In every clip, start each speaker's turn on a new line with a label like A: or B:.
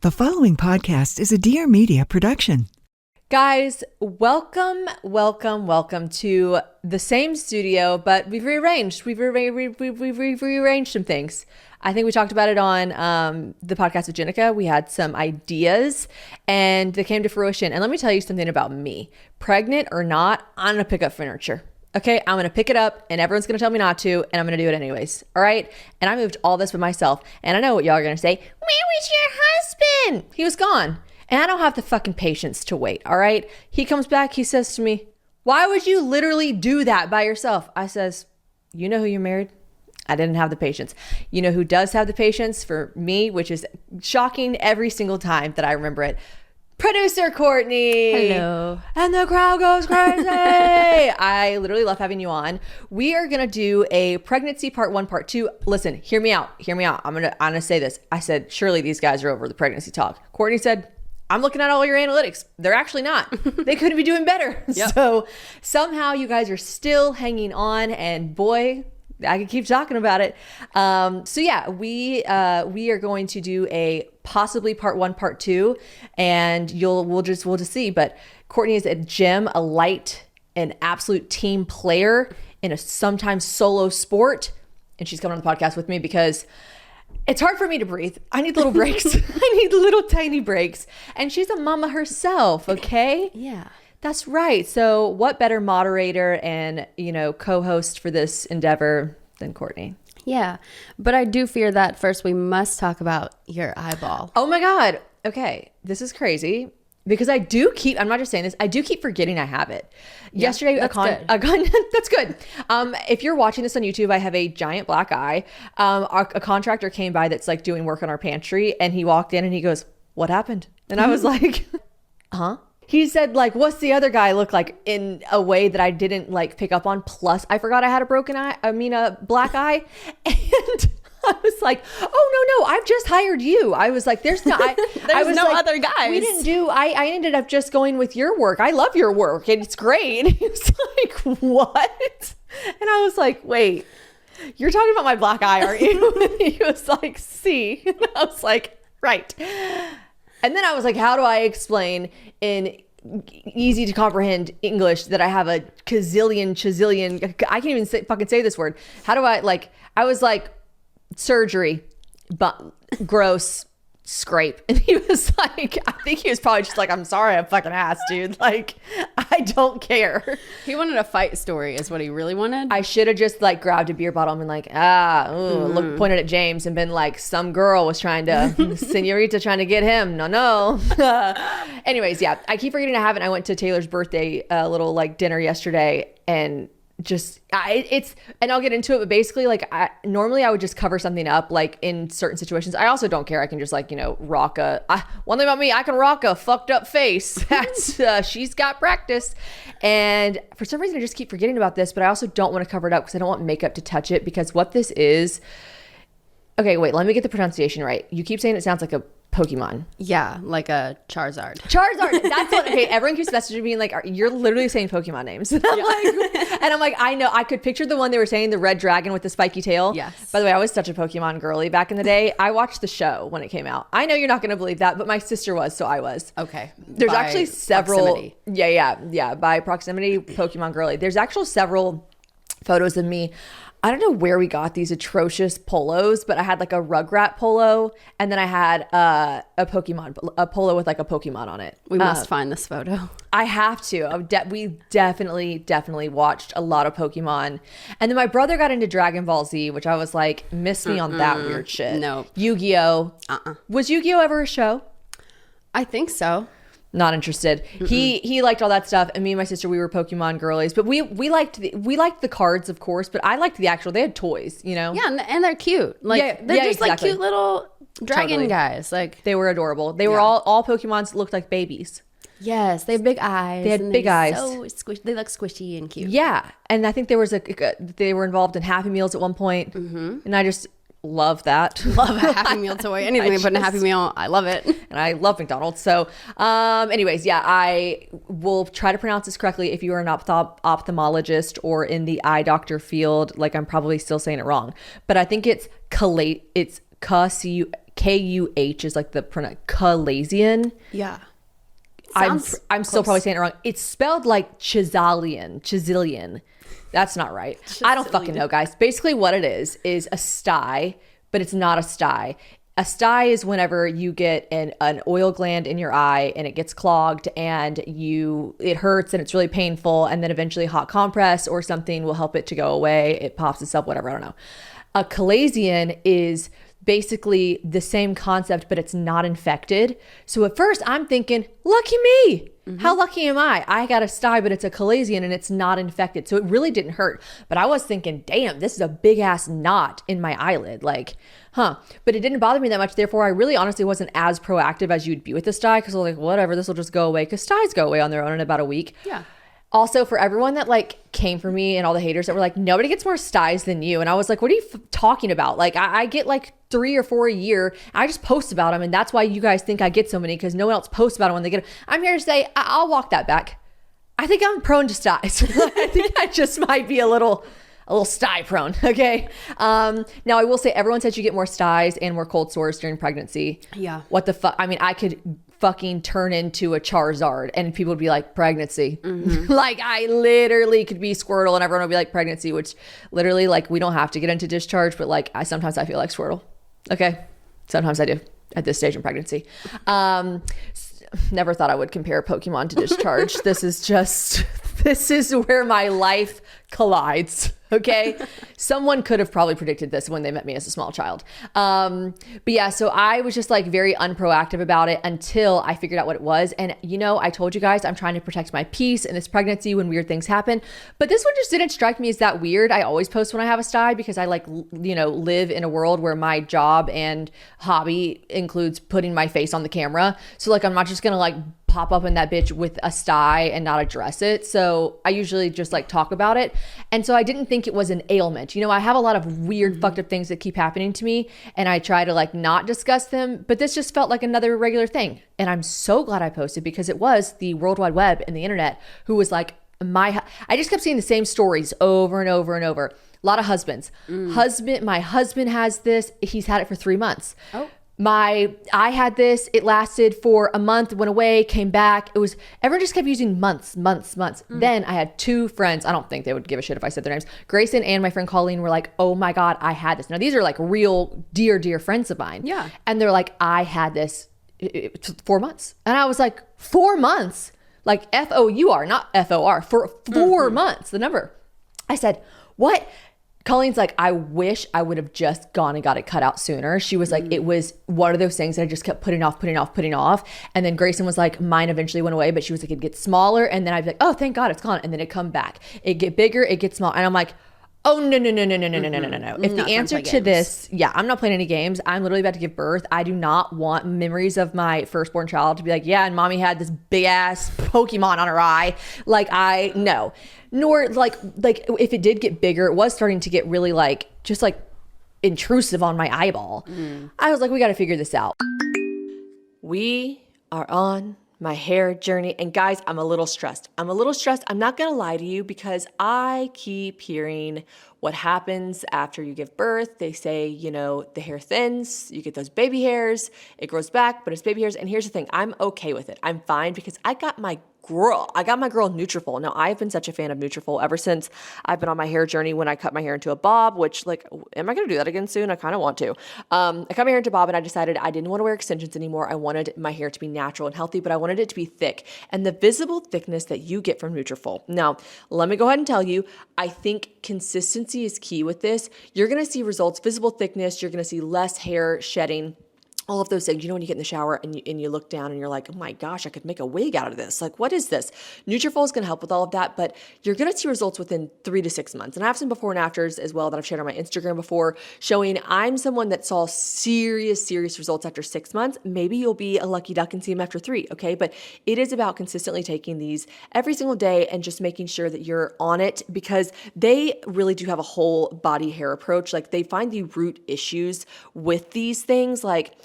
A: The following podcast is a Dear Media production.
B: Guys, welcome to the same studio, but we've rearranged. We've rearranged some things. I think we talked about it on the podcast with Jenica. We had some ideas and they came to fruition. And let me tell you something about me. Pregnant or not, I'm going to pick up furniture. Okay, I'm going to pick it up and everyone's going to tell me not to, and I'm going to do it anyways. All right. And I moved all this by myself. And I know what y'all are going to say. Where was your husband? He was gone. And I don't have the fucking patience to wait. All right. He comes back. He says to me, why would you literally do that by yourself? I says, you know who you're married? I didn't have the patience. You know who does have the patience for me, which is shocking every single time that I remember it. Producer Courtney.
C: Hello.
B: And the crowd goes crazy. I literally love having you on. We are going to do a pregnancy part 1, part 2. Listen, hear me out. I'm going to say this. I said, surely these guys are over the pregnancy talk. Courtney said, I'm looking at all your analytics. They're actually not. They couldn't be doing better. Yep. So somehow you guys are still hanging on, and boy, I could keep talking about it. So yeah, we are going to do a possibly part 1, part 2, and we'll just see. But Courtney is a gem, a light, an absolute team player in a sometimes solo sport, and she's coming on the podcast with me because it's hard for me to breathe. I need little breaks. I need little tiny breaks, and she's a mama herself. Okay.
C: Yeah.
B: That's right. So what better moderator and, co-host for this endeavor than Courtney?
C: Yeah. But I do fear that first we must talk about your eyeball.
B: Oh my God. Okay. This is crazy because I'm not just saying this, I do keep forgetting I have it.
C: Yeah,
B: Yesterday,
C: that's good.
B: That's good. If you're watching this on YouTube, I have a giant black eye. A contractor came by that's like doing work on our pantry, and he walked in and he goes, what happened? And I was like, huh? He said, like, what's the other guy look like, in a way that I didn't like pick up on. Plus, I forgot I had a black eye. And I was like, oh, no, I've just hired you. I was like, there's no
C: other guys.
B: We didn't do, I ended up just going with your work. I love your work and it's great. And he was like, what? And I was like, wait, you're talking about my black eye, aren't you? And he was like, see. And I was like, right. And then I was like, how do I explain in easy to comprehend English that I have a chazillion, I can't even fucking say this word. How do I was like, surgery, but gross, scrape. And he was like, I think he was probably just like, I'm sorry, I fucking asked, dude. Like, I don't care.
C: He wanted a fight story is what he really wanted.
B: I should have just like grabbed a beer bottle and been like, look, pointed at James and been like, some girl was senorita trying to get him. No. Anyways, yeah, I keep forgetting I have it. I went to Taylor's birthday, little like dinner yesterday, and and I'll get into it, but basically normally I would just cover something up like in certain situations. I also don't care. I can just rock one thing about me, I can rock a fucked up face. That's she's got practice. And for some reason I just keep forgetting about this, but I also don't want to cover it up because I don't want makeup to touch it, because what this is, okay, wait, let me get the pronunciation right. You keep saying it sounds like a Pokemon.
C: Yeah, like a Charizard.
B: That's what, okay, everyone keeps messaging me like, you're literally saying Pokemon names. And I'm like, I know, I could picture the one they were saying, the red dragon with the spiky tail.
C: Yes.
B: By the way, I was such a Pokemon girly back in the day. I watched the show when it came out. I know you're not going to believe that, but my sister was, so I was.
C: Okay.
B: There's actually several.
C: Proximity.
B: Yeah. By proximity, Pokemon girly. There's actually several photos of me. I don't know where we got these atrocious polos, but I had like a Rugrat polo, and then I had a polo with like a Pokemon on it.
C: We must find this photo.
B: I have to. We definitely watched a lot of Pokemon. And then my brother got into Dragon Ball Z, which I was like, miss me on that weird shit.
C: No.
B: Yu-Gi-Oh! Was Yu-Gi-Oh! Ever a show?
C: I think so.
B: Not interested. He liked all that stuff, and me and my sister, we were Pokemon girlies. But we liked the cards, of course. But I liked the actual. They had toys, Yeah,
C: and they're cute. They're just
B: exactly.
C: like cute little dragon guys. Like,
B: they were adorable. They were all Pokemons looked like babies.
C: Yes, they have big eyes.
B: They had big eyes.
C: So they look squishy and cute.
B: Yeah, and I think there was they were involved in Happy Meals at one point, and I just love that.
C: Love a Happy Meal toy. Anything they put in a Happy Meal, I love it.
B: And I love McDonald's. So anyways, yeah, I will try to pronounce this correctly. If you are an ophthalmologist or in the eye doctor field, like, I'm probably still saying it wrong, but I think it's Kuh is like the chalazion.
C: Yeah.
B: I'm still probably saying it wrong. It's spelled like chalazion. That's not right. I don't fucking know, guys. Basically what it is a sty, but it's not a sty. A sty is whenever you get an oil gland in your eye and it gets clogged and it hurts and it's really painful, and then eventually hot compress or something will help it to go away. It pops itself, whatever, I don't know. A chalazion is basically the same concept, but it's not infected. So at first I'm thinking, lucky me. How lucky am I? I got a sty, but it's a chalazion and it's not infected. So it really didn't hurt. But I was thinking, damn, this is a big ass knot in my eyelid. Like, but it didn't bother me that much. Therefore, I really honestly wasn't as proactive as you'd be with the sty, because I was like, whatever, this will just go away, because sties go away on their own in about a week.
C: Yeah.
B: Also, for everyone that like came for me and all the haters that were like, nobody gets more sties than you. And I was like, what are you talking about? Like, I get like 3 or 4 a year. I just post about them. And that's why you guys think I get so many, because no one else posts about them when they get them. I'm here to say, I'll walk that back. I think I'm prone to sties. I think I just might be a little sty prone. Okay. Now I will say everyone says you get more sties and more cold sores during pregnancy.
C: Yeah.
B: What the fuck? I mean, I could fucking turn into a Charizard and people would be like, pregnancy. Like, I literally could be Squirtle and everyone would be like, pregnancy, which literally, like, we don't have to get into discharge, but like, sometimes I feel like Squirtle. Okay. Sometimes I do at this stage in pregnancy. Never thought I would compare Pokemon to discharge. This is where my life collides. Okay. Someone could have probably predicted this when they met me as a small child. But yeah, so I was just like very unproactive about it until I figured out what it was. And I told you guys, I'm trying to protect my peace in this pregnancy when weird things happen. But this one just didn't strike me as that weird. I always post when I have a sty because I like, live in a world where my job and hobby includes putting my face on the camera. So like, I'm not just going to like pop up in that bitch with a sty and not address it. So I usually just like talk about it. And so I didn't think it was an ailment. I have a lot of weird fucked up things that keep happening to me and I try to like not discuss them, but this just felt like another regular thing. And I'm so glad I posted, because it was the World Wide Web and the internet who was like, I just kept seeing the same stories over and over and over. A lot of husbands. My husband has this. He's had it for 3 months. Oh. I had this, it lasted for a month, went away, came back. Everyone just kept using months. Then I had 2 friends. I don't think they would give a shit if I said their names. Grayson and my friend Colleen were like, oh my God, I had this. Now these are like real dear friends of mine.
C: Yeah.
B: And they're like, I had this 4 months. And I was like, 4 months? Like FOUR, not FOR, for 4 months, the number. I said, what? Colleen's like, I wish I would have just gone and got it cut out sooner. She was like, it was one of those things that I just kept putting off. And then Grayson was like, mine eventually went away, but she was like, it'd get smaller. And then I'd be like, oh, thank God it's gone. And then it'd come back. It'd get bigger, it gets small. And I'm like, oh, no. If the answer to this, I'm not playing any games. I'm literally about to give birth. I do not want memories of my firstborn child to be like, yeah, and mommy had this big ass Pokemon on her eye. Like, no. Nor like if it did get bigger, it was starting to get really like, just like intrusive on my eyeball. I was like, we got to figure this out. We are on my hair journey. And guys, I'm a little stressed. I'm not going to lie to you, because I keep hearing what happens after you give birth. They say, the hair thins, you get those baby hairs, it grows back, but it's baby hairs. And here's the thing, I'm okay with it. I'm fine, because I got my girl Nutrafol. Now, I've been such a fan of Nutrafol ever since I've been on my hair journey, when I cut my hair into a bob, which like, am I going to do that again soon? I kind of want to. I cut my hair into a bob and I decided I didn't want to wear extensions anymore. I wanted my hair to be natural and healthy, but I wanted it to be thick, and the visible thickness that you get from Nutrafol. Now, let me go ahead and tell you, I think consistency is key with this. You're going to see results, visible thickness. You're going to see less hair shedding. All of those things, when you get in the shower and you look down and you're like, oh my gosh, I could make a wig out of this. Like, what is this? Nutrafol is going to help with all of that, but you're going to see results within 3 to 6 months. And I have some before and afters as well that I've shared on my Instagram before, showing I'm someone that saw serious results after 6 months. Maybe you'll be a lucky duck and see them after 3, okay? But it is about consistently taking these every single day and just making sure that you're on it, because they really do have a whole body hair approach. Like, they find the root issues with these things. Like,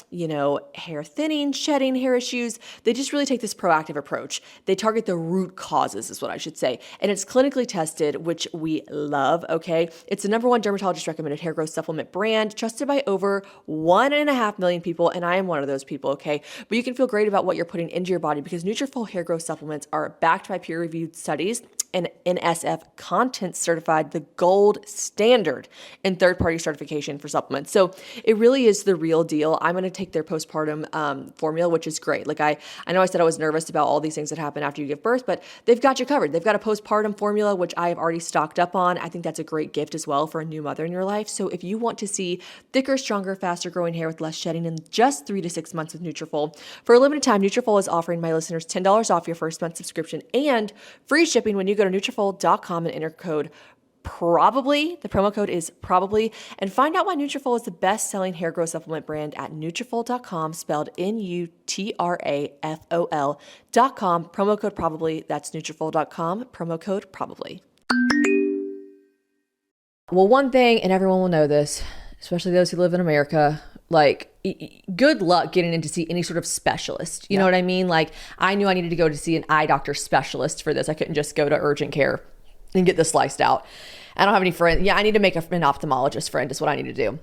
D: hair thinning, shedding, hair issues. They just really take this proactive approach. They target the root causes is what I should say. And it's clinically tested, which we love, okay? It's the #1 dermatologist recommended hair growth supplement brand, trusted by over 1.5 million people, and I am one of those people, okay? But you can feel great about what you're putting into your body because Nutrafol hair growth supplements are backed by peer-reviewed studies and NSF content certified, the gold standard in third-party certification for supplements. So it really is the real deal. I'm going to take their postpartum formula, which is great. Like I know I said I was nervous about all these things that happen after you give birth, but they've got you covered. They've got a postpartum formula, which I have already stocked up on. I think that's a great gift as well for a new mother in your life. So if you want to see thicker, stronger, faster growing hair with less shedding in just 3 to 6 months with Nutrafol, for a limited time, Nutrafol is offering my listeners $10 off your first month subscription and free shipping when you go to Nutrafol.com and enter code probably. The promo code is probably, and find out why Nutrafol is the best-selling hair growth supplement brand at Nutrafol.com, spelled Nutrafol.com. Promo code probably. That's Nutrafol.com. Promo code probably.
B: Well, one thing, and everyone will know this, especially those who live in America, like, good luck getting in to see any sort of specialist. You know what I mean? Like, I knew I needed to go to see an eye doctor specialist for this. I couldn't just go to urgent care and get this sliced out. I don't have any friends. Yeah, I need to make an ophthalmologist friend is what I need to do.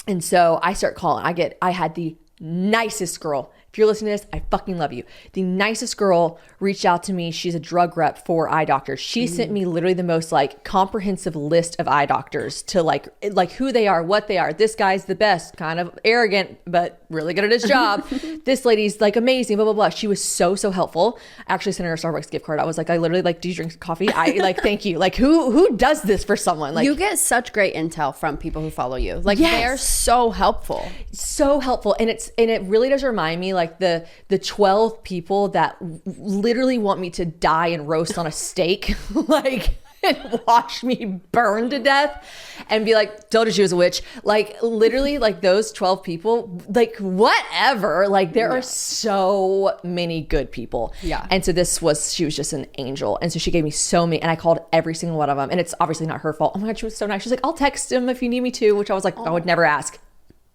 B: And so I start calling. I had the nicest girl. If you're listening to this, I fucking love you. The nicest girl reached out to me. She's a drug rep for eye doctors. She sent me literally the most like comprehensive list of eye doctors to like who they are, what they are. This guy's the best, kind of arrogant, but really good at his job. This lady's like amazing, blah, blah, blah. She was so helpful. I actually sent her a Starbucks gift card. I was like, I literally like, do you drink coffee? I like, thank you. Like who does this for someone? Like,
C: you get such great intel from people who follow you. Like they're so helpful.
B: So helpful. And it really does remind me like the 12 people that literally want me to die and roast on a stake, like, and watch me burn to death and be like, told her she was a witch. Like literally like those 12 people, like whatever, like there are so many good people. Yeah. And so she was just an angel. And so she gave me so many, and I called every single one of them, and it's obviously not her fault. Oh my God, she was so nice. She's like, I'll text him if you need me to, which I was like, I would never ask.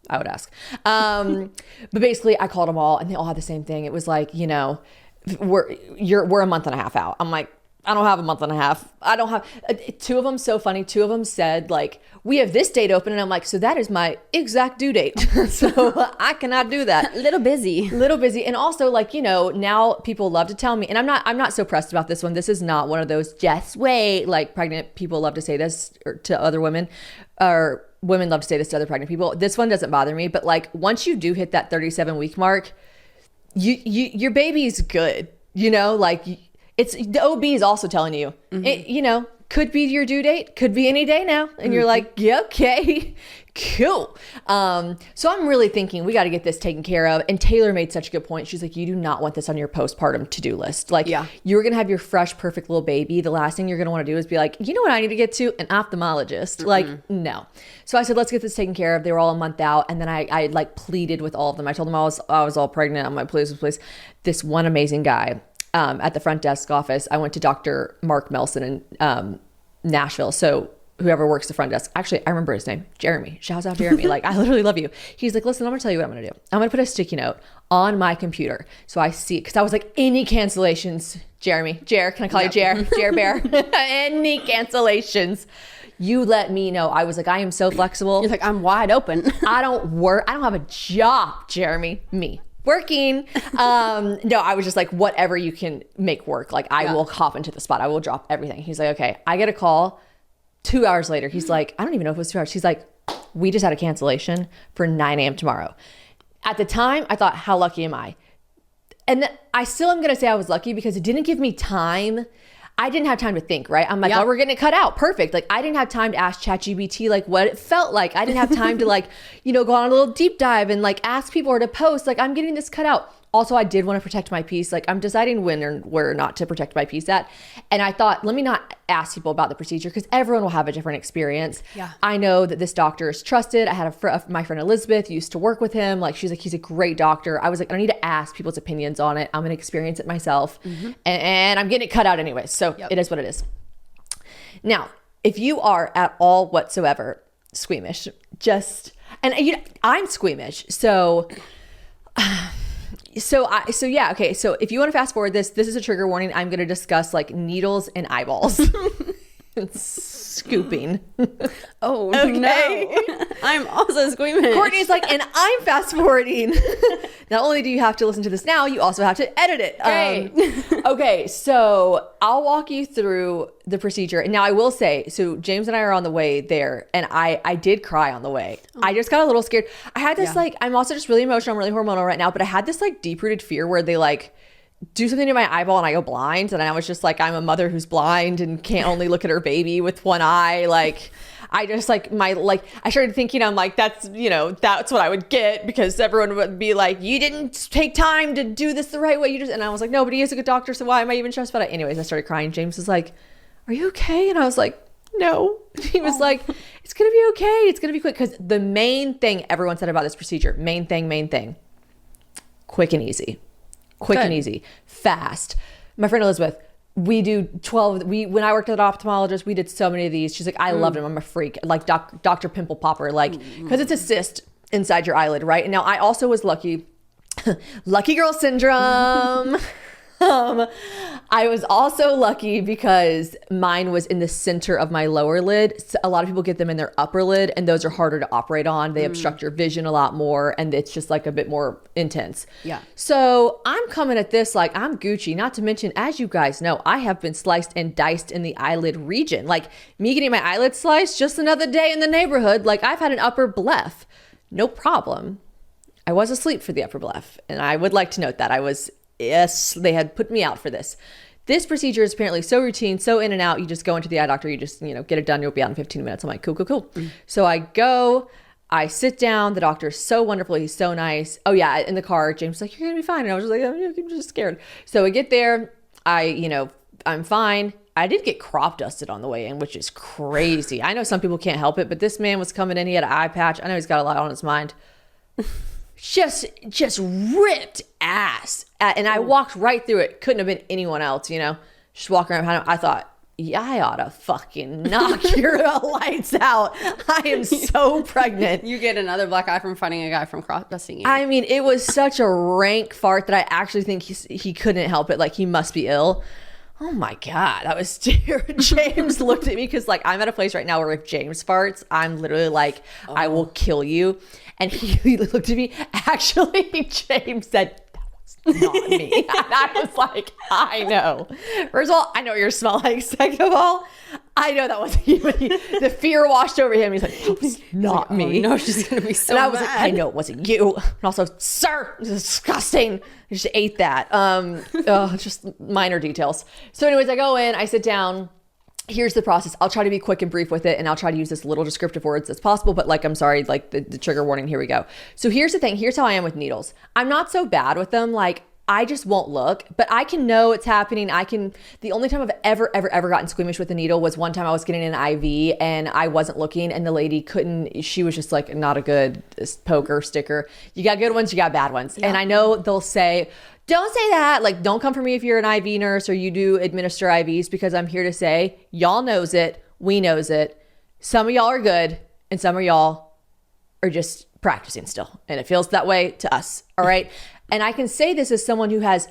B: I would ask. But basically I called them all and they all had the same thing. It was like, we're a month and a half out. I'm like, I don't have a month and a half. I don't have, two of them so funny. Two of them said like, we have this date open. And I'm like, so that is my exact due date. So I cannot do that.
C: Little busy.
B: And also like, now people love to tell me, and I'm not so pressed about this one. This is not one of those just wait, like pregnant people love to say this to other women, or women love to say this to other pregnant people. This one doesn't bother me, but like once you do hit that 37-week mark, your baby's good. Like it's the OB is also telling you, it, could be your due date, could be any day now, and you're like, yeah, okay, cool. So I'm really thinking we got to get this taken care of. And Taylor made such a good point. She's like, you do not want this on your postpartum to-do list. Like, you're gonna have your fresh, perfect little baby. The last thing you're gonna want to do is be like, you know what I need to get to? An ophthalmologist. Like, no. So I said, let's get this taken care of. They were all a month out, and then I like pleaded with all of them. I told them I was all pregnant. I'm like, please. This one amazing guy at the front desk office. I went to Dr. Mark Melson in Nashville. So whoever works the front desk, actually, I remember his name, Jeremy. Shouts out Jeremy. Like, I literally love you. He's like, listen, I'm gonna tell you what I'm gonna do. I'm gonna put a sticky note on my computer. So I see, because I was like, any cancellations, Jeremy, Jer, can I call you Jer? Jer Bear. Any cancellations, you let me know. I was like, I am so flexible.
C: You're like, I'm wide open.
B: I don't have a job, Jeremy. Me. Working. No, I was just like, whatever you can make work. Like, I will hop into the spot. I will drop everything. He's like, okay. I get a call 2 hours later. He's like, I don't even know if it was 2 hours. He's like, we just had a cancellation for 9 a.m. tomorrow. At the time, I thought, how lucky am I? And I still am going to say I was lucky because it didn't give me time. I didn't have time to think, right? I'm like, oh, we're getting it cut out. Perfect. Like, I didn't have time to ask ChatGPT like what it felt like. I didn't have time to like, go on a little deep dive and like ask people or to post like, I'm getting this cut out. Also, I did want to protect my peace. Like, I'm deciding when or where not to protect my peace at. And I thought, let me not ask people about the procedure because everyone will have a different experience. Yeah. I know that this doctor is trusted. I had my friend Elizabeth used to work with him. Like, she's like, he's a great doctor. I was like, I don't need to ask people's opinions on it. I'm going to experience it myself. And I'm getting it cut out anyway. So it is what it is. Now, if you are at all whatsoever squeamish, I'm squeamish. So So yeah, okay. So if you want to fast forward this is a trigger warning. I'm going to discuss like needles and eyeballs. And scooping.
C: Oh,
B: okay.
C: No. I'm also squeamish.
B: Courtney's like, and I'm fast forwarding. Not only do you have to listen to this now, you also have to edit it.
C: Great.
B: Okay, so I'll walk you through the procedure. Now I will say, so James and I are on the way there, and I did cry on the way. I just got a little scared. I had this like, I'm also just really emotional, I'm really hormonal right now, but I had this like deep-rooted fear where they like do something to my eyeball and I go blind. And I was just like, I'm a mother who's blind and can't only look at her baby with one eye. Like, I just like I started thinking, I'm like, that's what I would get, because everyone would be like, you didn't take time to do this the right way. And I was like, no, but he is a good doctor. So why am I even stressed about it? Anyways, I started crying. James was like, are you okay? And I was like, no. He was like, it's going to be okay. It's going to be quick. Because the main thing everyone said about this procedure, main thing, quick and easy. And easy, fast. My friend Elizabeth, we do 12. When I worked at an ophthalmologist, we did so many of these. She's like, I loved him. I'm a freak. Like Dr. Pimple Popper, like, because it's a cyst inside your eyelid, right? And now I also was lucky, lucky girl syndrome. I was also lucky because mine was in the center of my lower lid. So a lot of people get them in their upper lid, and those are harder to operate on. They obstruct your vision a lot more, and it's just like a bit more intense.
C: Yeah.
B: So I'm coming at this like I'm Gucci, not to mention, as you guys know, I have been sliced and diced in the eyelid region. Like me getting my eyelid sliced, just another day in the neighborhood. Like I've had an upper bleph, no problem. I was asleep for the upper bleph, and I would like to note that yes, they had put me out for this. This procedure is apparently so routine, so in and out. You just go into the eye doctor, you just, get it done. You'll be out in 15 minutes. I'm like, cool. So I go, I sit down. The doctor's so wonderful. He's so nice. Oh yeah. In the car, James was like, you're going to be fine. And I was just like, I'm just scared. So I get there. I'm fine. I did get crop dusted on the way in, which is crazy. I know some people can't help it, but this man was coming in. He had an eye patch. I know he's got a lot on his mind. Just ripped ass. And I walked right through it. Couldn't have been anyone else, just walking around behind him. I thought, yeah, I ought to fucking knock your lights out. I am so pregnant.
C: You get another black eye from finding a guy from crop dusting you.
B: I mean, it was such a rank fart that I actually think he couldn't help it. Like he must be ill. Oh my God, that was scary. James looked at me because like I'm at a place right now where if James farts, I'm literally like, I will kill you. And he looked at me. Actually, James said, that was not me. And I was like, I know. First of all, I know what you smell like. Second of all, I know that wasn't you. The fear washed over him. He's like, that was not me.
C: Oh, no, she's going to be so
B: and I was
C: mad.
B: like, I know it wasn't you. And also, sir, this is disgusting. I just ate that. Just minor details. So anyways, I go in, I sit down. Here's the process. I'll try to be quick and brief with it, and I'll try to use as little descriptive words as possible, but like, I'm sorry, like the trigger warning, here we go. So here's the thing. Here's how I am with needles. I'm not so bad with them. Like I just won't look, but I can know it's happening. The only time I've ever gotten squeamish with a needle was one time I was getting an IV and I wasn't looking, and the lady she was just like, not a good poker sticker. You got good ones, you got bad ones. Yeah. And I know they'll say, don't say that. Like, don't come for me if you're an IV nurse or you do administer IVs, because I'm here to say, y'all knows it. We knows it. Some of y'all are good and some of y'all are just practicing still. And it feels that way to us. All right. And I can say this as someone who has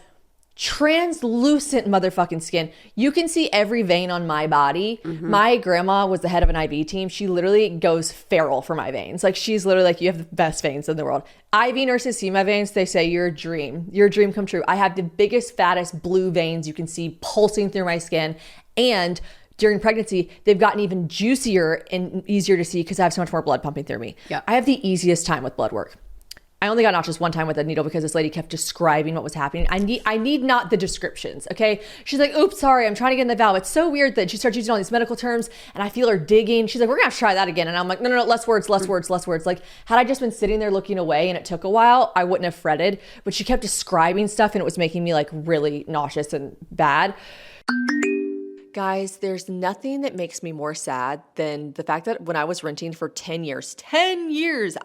B: translucent motherfucking skin. You can see every vein on my body. Mm-hmm. My grandma was the head of an IV team. She literally goes feral for my veins. Like she's literally like, you have the best veins in the world. IV nurses see my veins. They say, your dream come true. I have the biggest, fattest blue veins you can see pulsing through my skin. And during pregnancy, they've gotten even juicier and easier to see because I have so much more blood pumping through me.
C: Yeah.
B: I have the easiest time with blood work. I only got nauseous one time with a needle because this lady kept describing what was happening. I need not the descriptions, okay? She's like, oops, sorry, I'm trying to get in the valve. It's so weird that she starts using all these medical terms and I feel her digging. She's like, we're gonna have to try that again. And I'm like, no, less words. Like, had I just been sitting there looking away and it took a while, I wouldn't have fretted. But she kept describing stuff and it was making me like really nauseous and bad. Guys, there's nothing that makes me more sad than the fact that when I was renting for 10 years,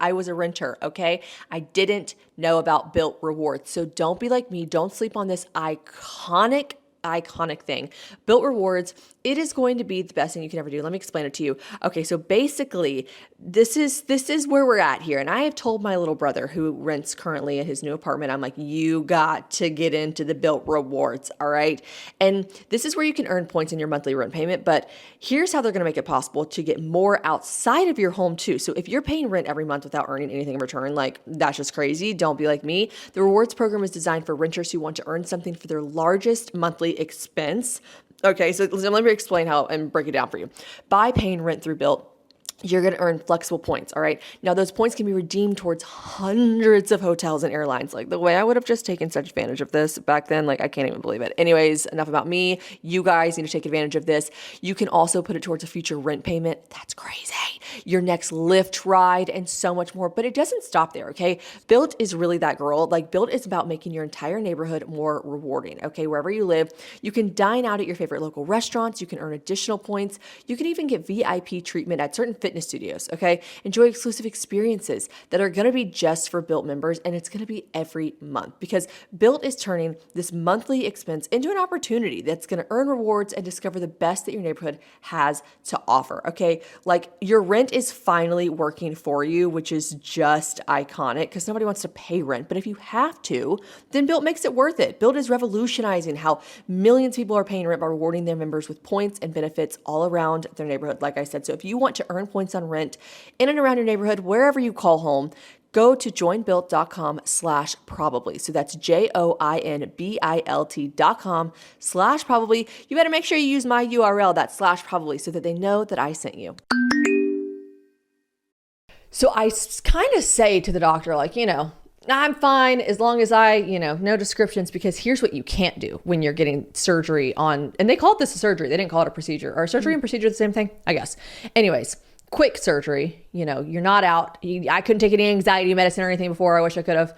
B: I was a renter, okay? I didn't know about Built Rewards. So don't be like me. Don't sleep on this iconic
D: iconic thing. Built Rewards, it is going to be the best thing you can ever do. Let me explain it to you. Okay, so basically, this is where we're at here. And I have told my little brother who rents currently in his new apartment, I'm like, you got to get into the Built Rewards, all right? And this is where you can earn points in your monthly rent payment, but here's how they're gonna make it possible to get more outside of your home too. So if you're paying rent every month without earning anything in return, like that's just crazy. Don't be like me. The rewards program is designed for renters who want to earn something for their largest monthly expense. Okay, so let me explain how and break it down for you. By paying rent through Built, you're going to earn flexible points, all right? Now, those points can be redeemed towards hundreds of hotels and airlines. Like, the way I would have just taken such advantage of this back then, like, I can't even believe it. Anyways, enough about me. You guys need to take advantage of this. You can also put it towards a future rent payment. That's crazy. Your next Lyft ride and so much more. But it doesn't stop there, okay? Built is really that girl. Like, Built is about making your entire neighborhood more rewarding, okay? Wherever you live, you can dine out at your favorite local restaurants. You can earn additional points. You can even get VIP treatment at certain fitness studios, okay? Enjoy exclusive experiences that are going to be just for Built members, and it's going to be every month because Built is turning this monthly expense into an opportunity that's going to earn rewards and discover the best that your neighborhood has to offer, okay? Like, your rent is finally working for you, which is just iconic because nobody wants to pay rent, but if you have to, then Built makes it worth it. Built is revolutionizing how millions of people are paying rent by rewarding their members with points and benefits all around their neighborhood, like I said. So if you want to earn points on rent in and around your neighborhood, wherever you call home, go to joinbuilt.com/probably. So that's joinbilt.com/probably. You better make sure you use my URL, that /probably, so that they know that I sent you.
B: So I kind of say to the doctor, like, I'm fine as long as I, no descriptions, because here's what you can't do when you're getting surgery on, and they called this a surgery. They didn't call it a procedure. Are surgery and procedure the same thing? I guess. Anyways, quick surgery, you're not out. I couldn't take any anxiety medicine or anything before. I wish I could have.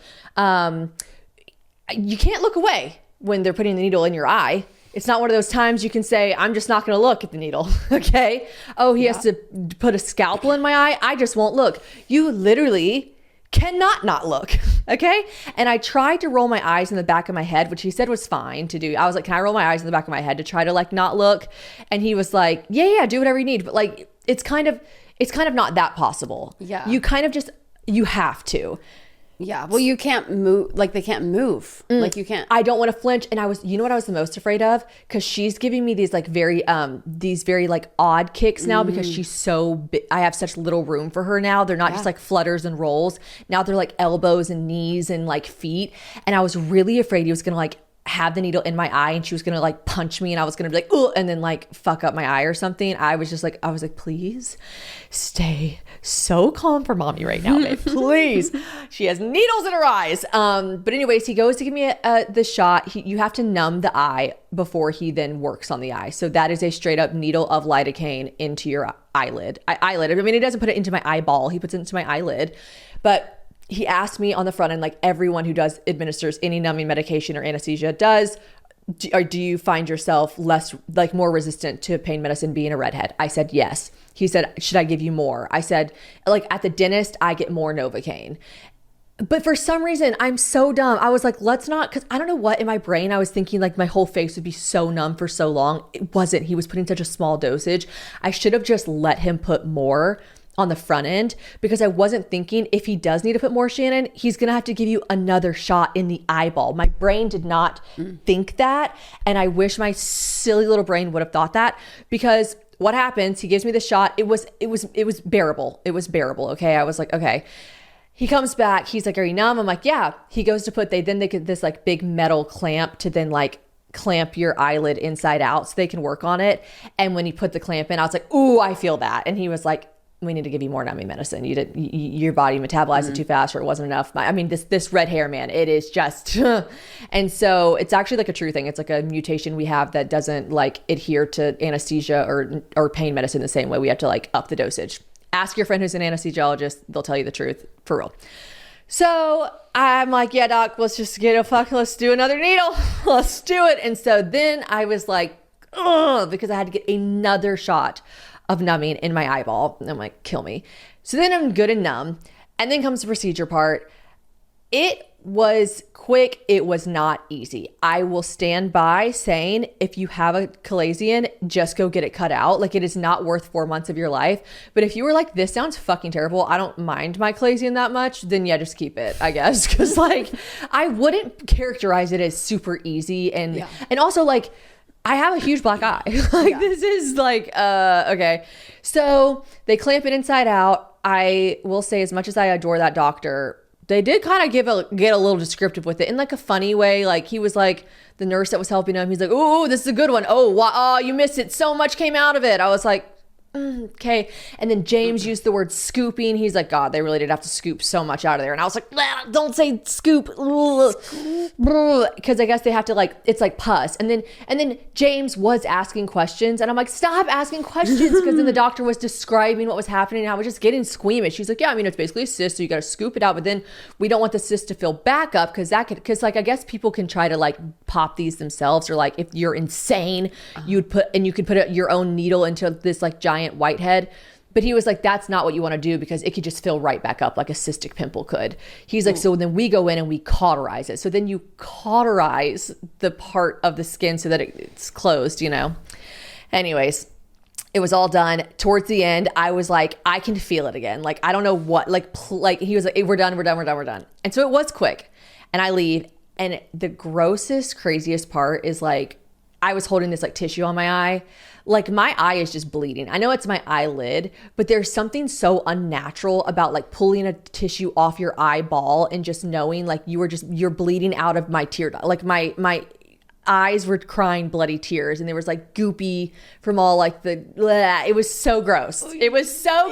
B: You can't look away when they're putting the needle in your eye. It's not one of those times you can say, I'm just not going to look at the needle. Okay. Oh, he has to put a scalpel in my eye. I just won't look. You literally cannot not look. Okay. And I tried to roll my eyes in the back of my head, which he said was fine to do. I was like, can I roll my eyes in the back of my head to try to like not look? And he was like, yeah, do whatever you need. But like, it's kind of not that possible.
C: Yeah.
B: You have to.
C: Yeah. Well, you can't move, like they can't move. Like you can't.
B: I don't want to flinch. And you know what I was the most afraid of? Because she's giving me these like very like odd kicks now because she's so big. I have such little room for her now. They're not just like flutters and rolls. Now they're like elbows and knees and like feet. And I was really afraid he was going to like have the needle in my eye and she was going to like punch me and I was going to be like, oh, and then like fuck up my eye or something. I was like, please stay so calm for mommy right now, babe. Please. She has needles in her eyes. But anyways, he goes to give me the shot. You have to numb the eye before he then works on the eye. So that is a straight up needle of lidocaine into your eyelid. I mean, he doesn't put it into my eyeball. He puts it into my eyelid, but he asked me on the front end, like everyone who administers any numbing medication or anesthesia does, do you find yourself more resistant to pain medicine being a redhead? I said, yes. He said, should I give you more? I said, like at the dentist, I get more Novocaine. But for some reason, I'm so dumb. I was like, let's not, because I don't know what in my brain, I was thinking like my whole face would be so numb for so long. It wasn't. He was putting such a small dosage. I should have just let him put more on the front end because I wasn't thinking if he does need to put more, Shannon, he's going to have to give you another shot in the eyeball. My brain did not think that. And I wish my silly little brain would have thought that because what happens, he gives me the shot. It was bearable. It was bearable. Okay. I was like, okay. He comes back. He's like, are you numb? I'm like, yeah. He goes to they get this like big metal clamp to then like clamp your eyelid inside out so they can work on it. And when he put the clamp in, I was like, ooh, I feel that. And he was like, we need to give you more numbing medicine. Your body metabolized it too fast or it wasn't enough. I mean, this red hair, man, it is just, and so it's actually like a true thing. It's like a mutation we have that doesn't like adhere to anesthesia or pain medicine the same way. We have to like up the dosage. Ask your friend who's an anesthesiologist. They'll tell you the truth for real. So I'm like, yeah, doc, let's just let's do another needle. Let's do it. And so then I was like, ugh, because I had to get another shot of numbing in my eyeball. And I'm like, kill me. So then I'm good and numb. And then comes the procedure part. It was quick. It was not easy. I will stand by saying if you have a chalazion, just go get it cut out. Like, it is not worth 4 months of your life. But if you were like, this sounds fucking terrible, I don't mind my chalazion that much, then yeah, just keep it, I guess. Because like, I wouldn't characterize it as super easy. And also like, I have a huge black eye. Like, this is like, okay. So they clamp it inside out. I will say, as much as I adore that doctor, they did kind of get a little descriptive with it in like a funny way. Like, he was like, the nurse that was helping him, he's like, "Oh, this is a good one. Oh, wow, oh, you missed it. So much came out of it." I was like, okay. And then James used the word scooping. He's like, "God, they really did have to scoop so much out of there." And I was like, "Don't say scoop," because I guess they have to, like, it's like pus. And then James was asking questions, and I'm like, "Stop asking questions," because then the doctor was describing what was happening, and I was just getting squeamish. She's like, "Yeah, I mean, it's basically a cyst, so you got to scoop it out, but then we don't want the cyst to fill back up because like, I guess people can try to like pop these themselves, or like, if you're insane, you could put your own needle into this like giant whitehead." But he was like, that's not what you want to do because it could just fill right back up like a cystic pimple could. He's like, so then we go in and we cauterize it. So then you cauterize the part of the skin so that it's closed, you know? Anyways, it was all done. Towards the end, I was like, I can feel it again. Like, I don't know what, like he was like, hey, we're done. And so it was quick. And I leave. And the grossest, craziest part is like, I was holding this like tissue on my eye. Like, my eye is just bleeding. I know it's my eyelid, but there's something so unnatural about like pulling a tissue off your eyeball and just knowing like you're bleeding out of my tear. Like, my eyes were crying bloody tears, and there was like goopy from all like it was so gross. It was so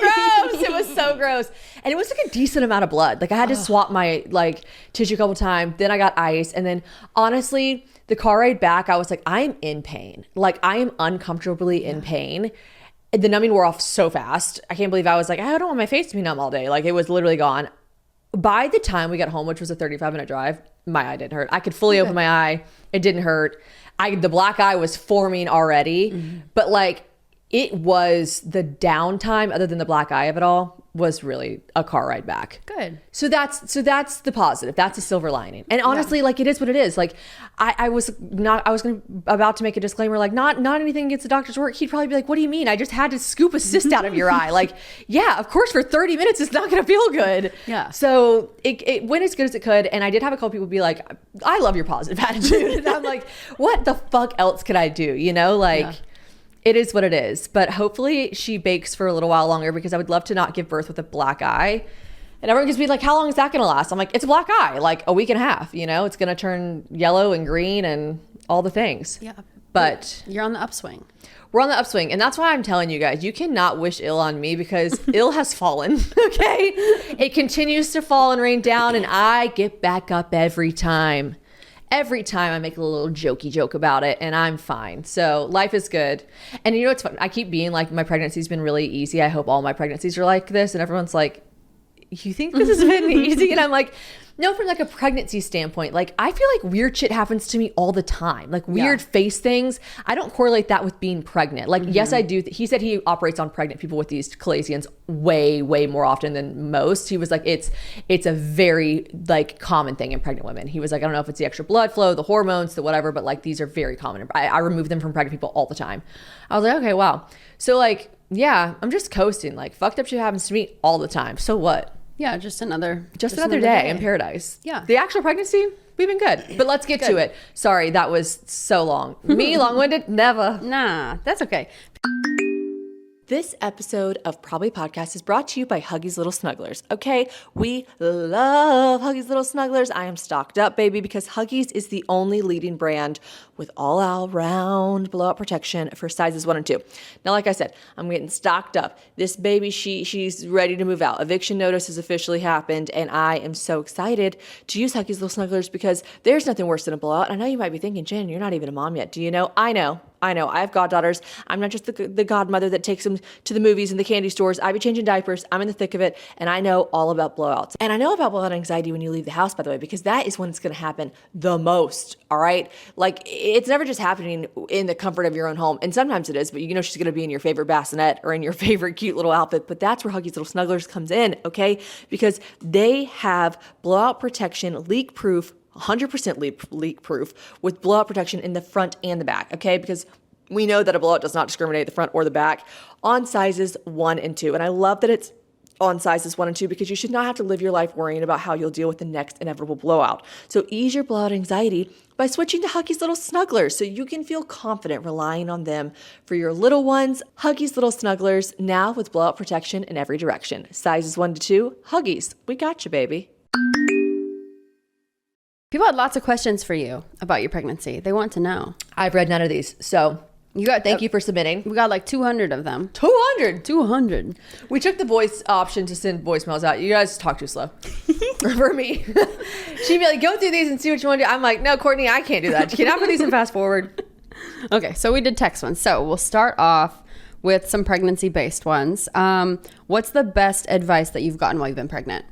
B: gross. And it was like a decent amount of blood. Like, I had to swap my like tissue a couple times. Then I got ice. And then honestly, the car ride back, I was like, I'm in pain. Like, I am uncomfortably in pain. The numbing wore off so fast. I can't believe I was like, I don't want my face to be numb all day. Like, it was literally gone. By the time we got home, which was a 35-minute drive, my eye didn't hurt. I could fully open my eye. It didn't hurt. The black eye was forming already. But like, it was the downtime, other than the black eye of it all, was really a car ride back.
C: Good.
B: So that's the positive. That's a silver lining. And honestly, like, it is what it is. Like, I was about to make a disclaimer, like, not anything against the doctor's work. He'd probably be like, "What do you mean? I just had to scoop a cyst out of your eye." Like, yeah, of course, for 30 minutes, it's not going to feel good. Yeah. So it went as good as it could. And I did have a couple people be like, "I love your positive attitude." And I'm like, what the fuck else could I do? You know, like, it is what it is. But hopefully she bakes for a little while longer, because I would love to not give birth with a black eye. And everyone can be like, "How long is that going to last?" I'm like, it's a black eye, like a week and a half, you know, it's going to turn yellow and green and all the things. Yeah. But
C: you're on the upswing.
B: We're on the upswing. And that's why I'm telling you guys, you cannot wish ill on me, because ill has fallen. Okay. It continues to fall and rain down, and I get back up every time. Every time I make a little jokey joke about it, and I'm fine. So life is good. And you know what's fun? I keep being like, my pregnancy's been really easy. I hope all my pregnancies are like this. And everyone's like, "You think this has been easy?" And I'm like, no, from like a pregnancy standpoint, like, I feel like weird shit happens to me all the time. Like, weird face things. I don't correlate that with being pregnant. Like, yes, I do. He said he operates on pregnant people with these chalazions way, way more often than most. He was like, it's a very like common thing in pregnant women. He was like, I don't know if it's the extra blood flow, the hormones, the whatever, but like, these are very common. I remove them from pregnant people all the time. I was like, okay, wow. So like, yeah, I'm just coasting. Like, fucked up shit happens to me all the time. So what?
C: Yeah, just another
B: day in paradise. Yeah. The actual pregnancy, we've been good. But let's get to it. Sorry, that was so long. Me, long-winded? Never.
C: Nah, that's okay.
D: This episode of Probably Podcast is brought to you by Huggies Little Snugglers. Okay, we love Huggies Little Snugglers. I am stocked up, baby, because Huggies is the only leading brand with all-around blowout protection for sizes 1 and 2. Now, like I said, I'm getting stocked up. This baby, she's ready to move out. Eviction notice has officially happened, and I am so excited to use Huggies Little Snugglers, because there's nothing worse than a blowout. I know you might be thinking, "Jen, you're not even a mom yet. Do you know?" I know. I know. I have goddaughters. I'm not just the godmother that takes them to the movies and the candy stores. I be changing diapers. I'm in the thick of it. And I know all about blowouts. And I know about blowout anxiety when you leave the house, by the way, because that is when it's going to happen the most. All right. Like, it's never just happening in the comfort of your own home. And sometimes it is, but you know she's going to be in your favorite bassinet or in your favorite cute little outfit. But that's where Huggies Little Snugglers comes in. Okay. Because they have blowout protection, leak proof, 100% leak proof with blowout protection in the front and the back, okay? Because we know that a blowout does not discriminate the front or the back on sizes 1 and 2. And I love that it's on sizes 1 and 2 because you should not have to live your life worrying about how you'll deal with the next inevitable blowout. So ease your blowout anxiety by switching to Huggies Little Snugglers so you can feel confident relying on them for your little ones. Huggies Little Snugglers, now with blowout protection in every direction. Sizes 1 to 2, Huggies, we got you, baby.
C: People had lots of questions for you about your pregnancy. They want to know.
B: I've read none of these. So thank you for submitting.
C: We got like 200 of them.
B: 200. We took the voice option to send voicemails out. You guys talk too slow for me. She'd be like, go through these and see what you want to do. I'm like, no, Courtney, I can't do that. Can I put these in fast forward?
C: Okay, so we did text ones. So we'll start off with some pregnancy-based ones. What's the best advice that you've gotten while you've been pregnant?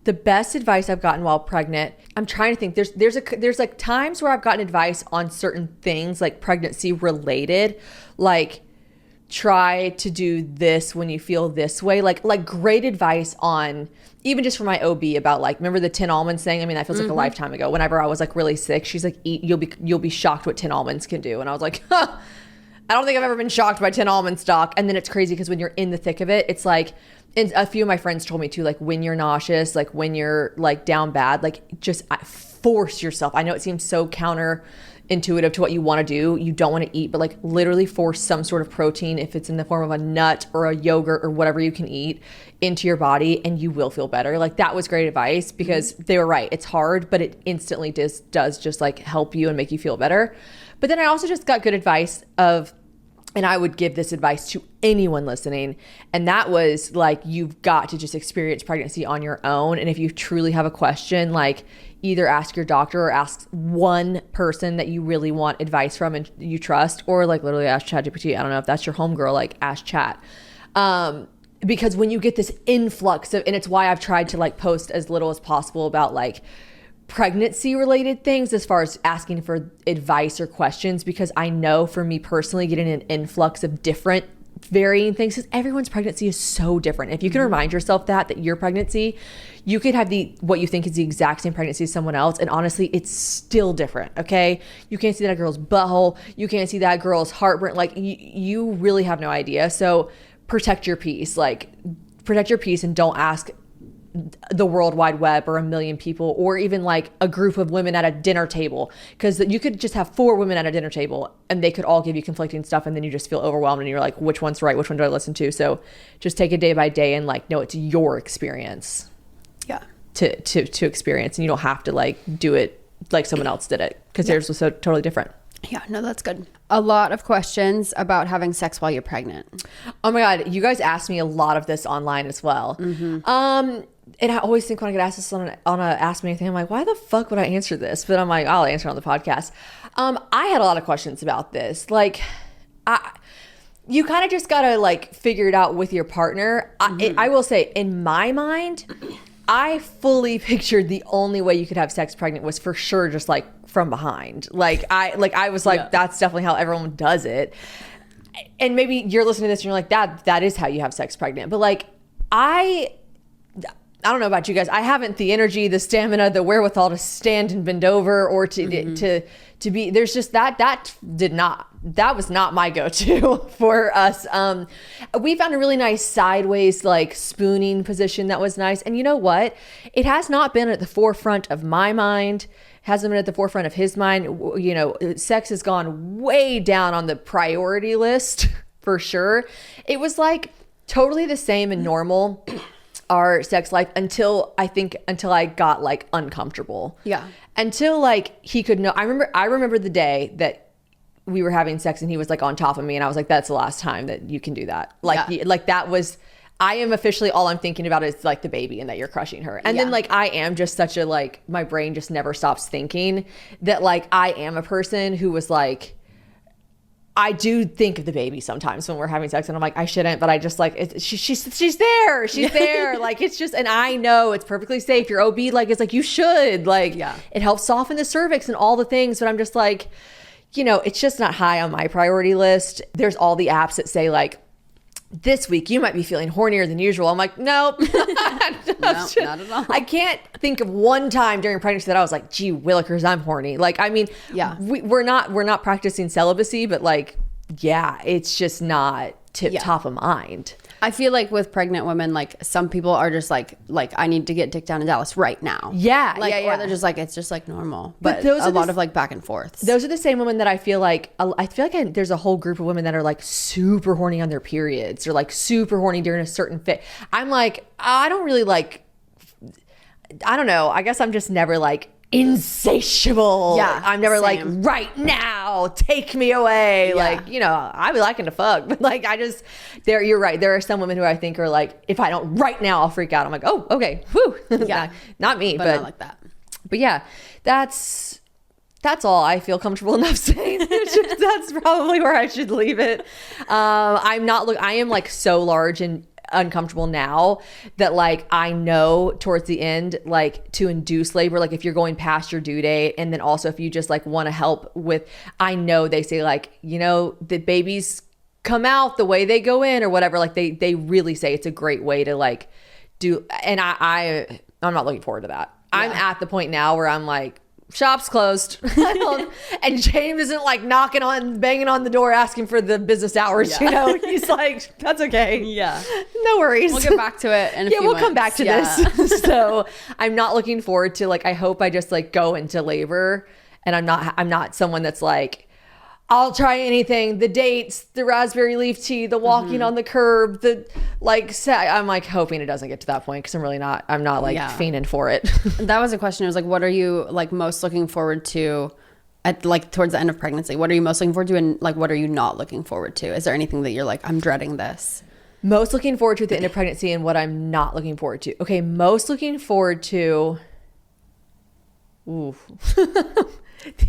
B: The best advice I've gotten while pregnant, I'm trying to think. There's like times where I've gotten advice on certain things like pregnancy related, like try to do this when you feel this way, like great advice on even just for my OB about like, remember the 10 almonds thing? I mean, that feels like a lifetime ago. Whenever I was like really sick, she's like, you'll be shocked what 10 almonds can do. And I was like, huh, I don't think I've ever been shocked by 10 almond stock. And then it's crazy because when you're in the thick of it, it's like, and a few of my friends told me too, like when you're nauseous, like when you're like down bad, like just force yourself. I know it seems so counterintuitive to what you want to do. You don't want to eat, but like literally force some sort of protein, if it's in the form of a nut or a yogurt or whatever you can eat, into your body, and you will feel better. Like that was great advice because they were right. It's hard, but it instantly does just like help you and make you feel better. But then I also just got good advice of, and I would give this advice to anyone listening, and that was like, you've got to just experience pregnancy on your own. And if you truly have a question, like either ask your doctor or ask one person that you really want advice from and you trust, or like literally ask ChatGPT. I don't know if that's your homegirl, like ask Chat. Because when you get this influx of, and it's why I've tried to like post as little as possible about like pregnancy related things as far as asking for advice or questions, because I know for me personally, getting an influx of different varying things, because everyone's pregnancy is so different. If you can remind yourself that your pregnancy, you could have what you think is the exact same pregnancy as someone else, and honestly it's still different. Okay, you can't see that girl's butthole, you can't see that girl's heartburn, like you really have no idea. So protect your peace, and don't ask the World Wide Web or a million people, or even like a group of women at a dinner table, because you could just have 4 women at a dinner table and they could all give you conflicting stuff, and then you just feel overwhelmed and you're like, which one's right, which one do I listen to? So just take it day by day and like know it's your experience to experience, and you don't have to like do it like someone else did it, because theirs was so totally different.
C: Yeah, no, that's good. A lot of questions about having sex while you're pregnant.
B: Oh my God, you guys asked me a lot of this online as well. And I always think when I get asked this on a Ask Me Anything, I'm like, why the fuck would I answer this? But I'm like, I'll answer it on the podcast. I had a lot of questions about this. Like, you kind of just gotta like figure it out with your partner. I will say, in my mind, I fully pictured the only way you could have sex pregnant was for sure just like from behind. I was like, that's definitely how everyone does it. And maybe you're listening to this and you're like, that is how you have sex pregnant. But like, I don't know about you guys. I haven't the energy, the stamina, the wherewithal to stand and bend over, or to be, there's just that was not my go-to for us. We found a really nice sideways, like spooning position that was nice. And you know what? It has not been at the forefront of my mind. Hasn't been at the forefront of his mind. You know, sex has gone way down on the priority list for sure. It was like totally the same and normal, our sex life, until I got like uncomfortable. Yeah. Until like he could know. I remember the day that we were having sex and he was like on top of me, and I was like, that's the last time that you can do that. Like that was, I am officially, all I'm thinking about is like the baby and that you're crushing her. And then like, I am just such a, like, my brain just never stops thinking that like I am a person who was like, I do think of the baby sometimes when we're having sex, and I'm like, I shouldn't, but I just like, she's there. She's there. Like, it's just, and I know it's perfectly safe. Your OB, like, it's like, you should, like, it helps soften the cervix and all the things. But I'm just like, you know, it's just not high on my priority list. There's all the apps that say like, this week you might be feeling hornier than usual. I'm like, nope.
C: Nope, not at all.
B: I can't think of one time during pregnancy that I was like, gee willikers, I'm horny. Like, I mean, we're not practicing celibacy, but like, yeah, it's just not top of mind.
C: I feel like with pregnant women, like some people are just like I need to get dick down in Dallas right now.
B: Yeah,
C: like,
B: yeah.
C: Or they're just like, it's just like normal. But
B: those
C: a lot of like back and forth.
B: Those are the same women that I feel like there's a whole group of women that are like super horny on their periods or like super horny during a certain fit. I'm like, I don't really like, I don't know. I guess I'm just never like insatiable.
C: Yeah,
B: I'm never
C: same.
B: like, right now, take me away.
C: Yeah.
B: Like, you know, I be liking to fuck, but like, you're right. There are some women who I think are like, if I don't right now, I'll freak out. I'm like, oh, okay. Whew.
C: Yeah.
B: Not me,
C: but
B: but
C: not like that.
B: But yeah, that's all I feel comfortable enough saying. That's probably where I should leave it. I am like so large and uncomfortable now that like I know towards the end, like to induce labor, like if you're going past your due date, and then also if you just like want to help with, I know they say like, you know, the babies come out the way they go in or whatever, like they really say it's a great way to like do, and I'm not looking forward to that. Yeah. I'm at the point now where I'm like, shop's closed. And James isn't like banging on the door asking for the business hours. You know, he's like, that's okay.
C: Yeah.
B: No worries.
C: We'll get back to it in a few
B: we'll
C: months.
B: come back to this. So I'm not looking forward to like, I hope I just like go into labor, and I'm not someone that's like, I'll try anything, the dates, the raspberry leaf tea, the walking on the curb, the like, I'm like hoping it doesn't get to that point, because I'm not like fiending for it.
C: That was a question. It was like, what are you like most looking forward to at like towards the end of pregnancy? What are you most looking forward to, and like what are you not looking forward to? Is there anything that you're like, I'm dreading this?
B: Most looking forward to at the end of pregnancy, and what I'm not looking forward to. Okay, most looking forward to, ooh.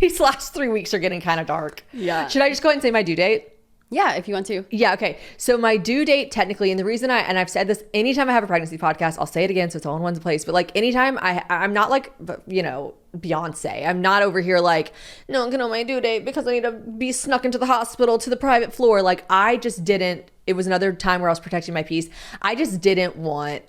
B: These last 3 weeks are getting kind of dark.
C: Yeah.
B: Should I just go ahead and say my due date?
C: Yeah, if you want to.
B: Yeah, okay. So my due date technically, and the reason and I've said this anytime I have a pregnancy podcast, I'll say it again so it's all in one place, but like anytime I'm not like, you know, Beyonce. I'm not over here like, no, I'm gonna know my due date because I need to be snuck into the hospital to the private floor. Like I just didn't, it was another time where I was protecting my peace. I just didn't want,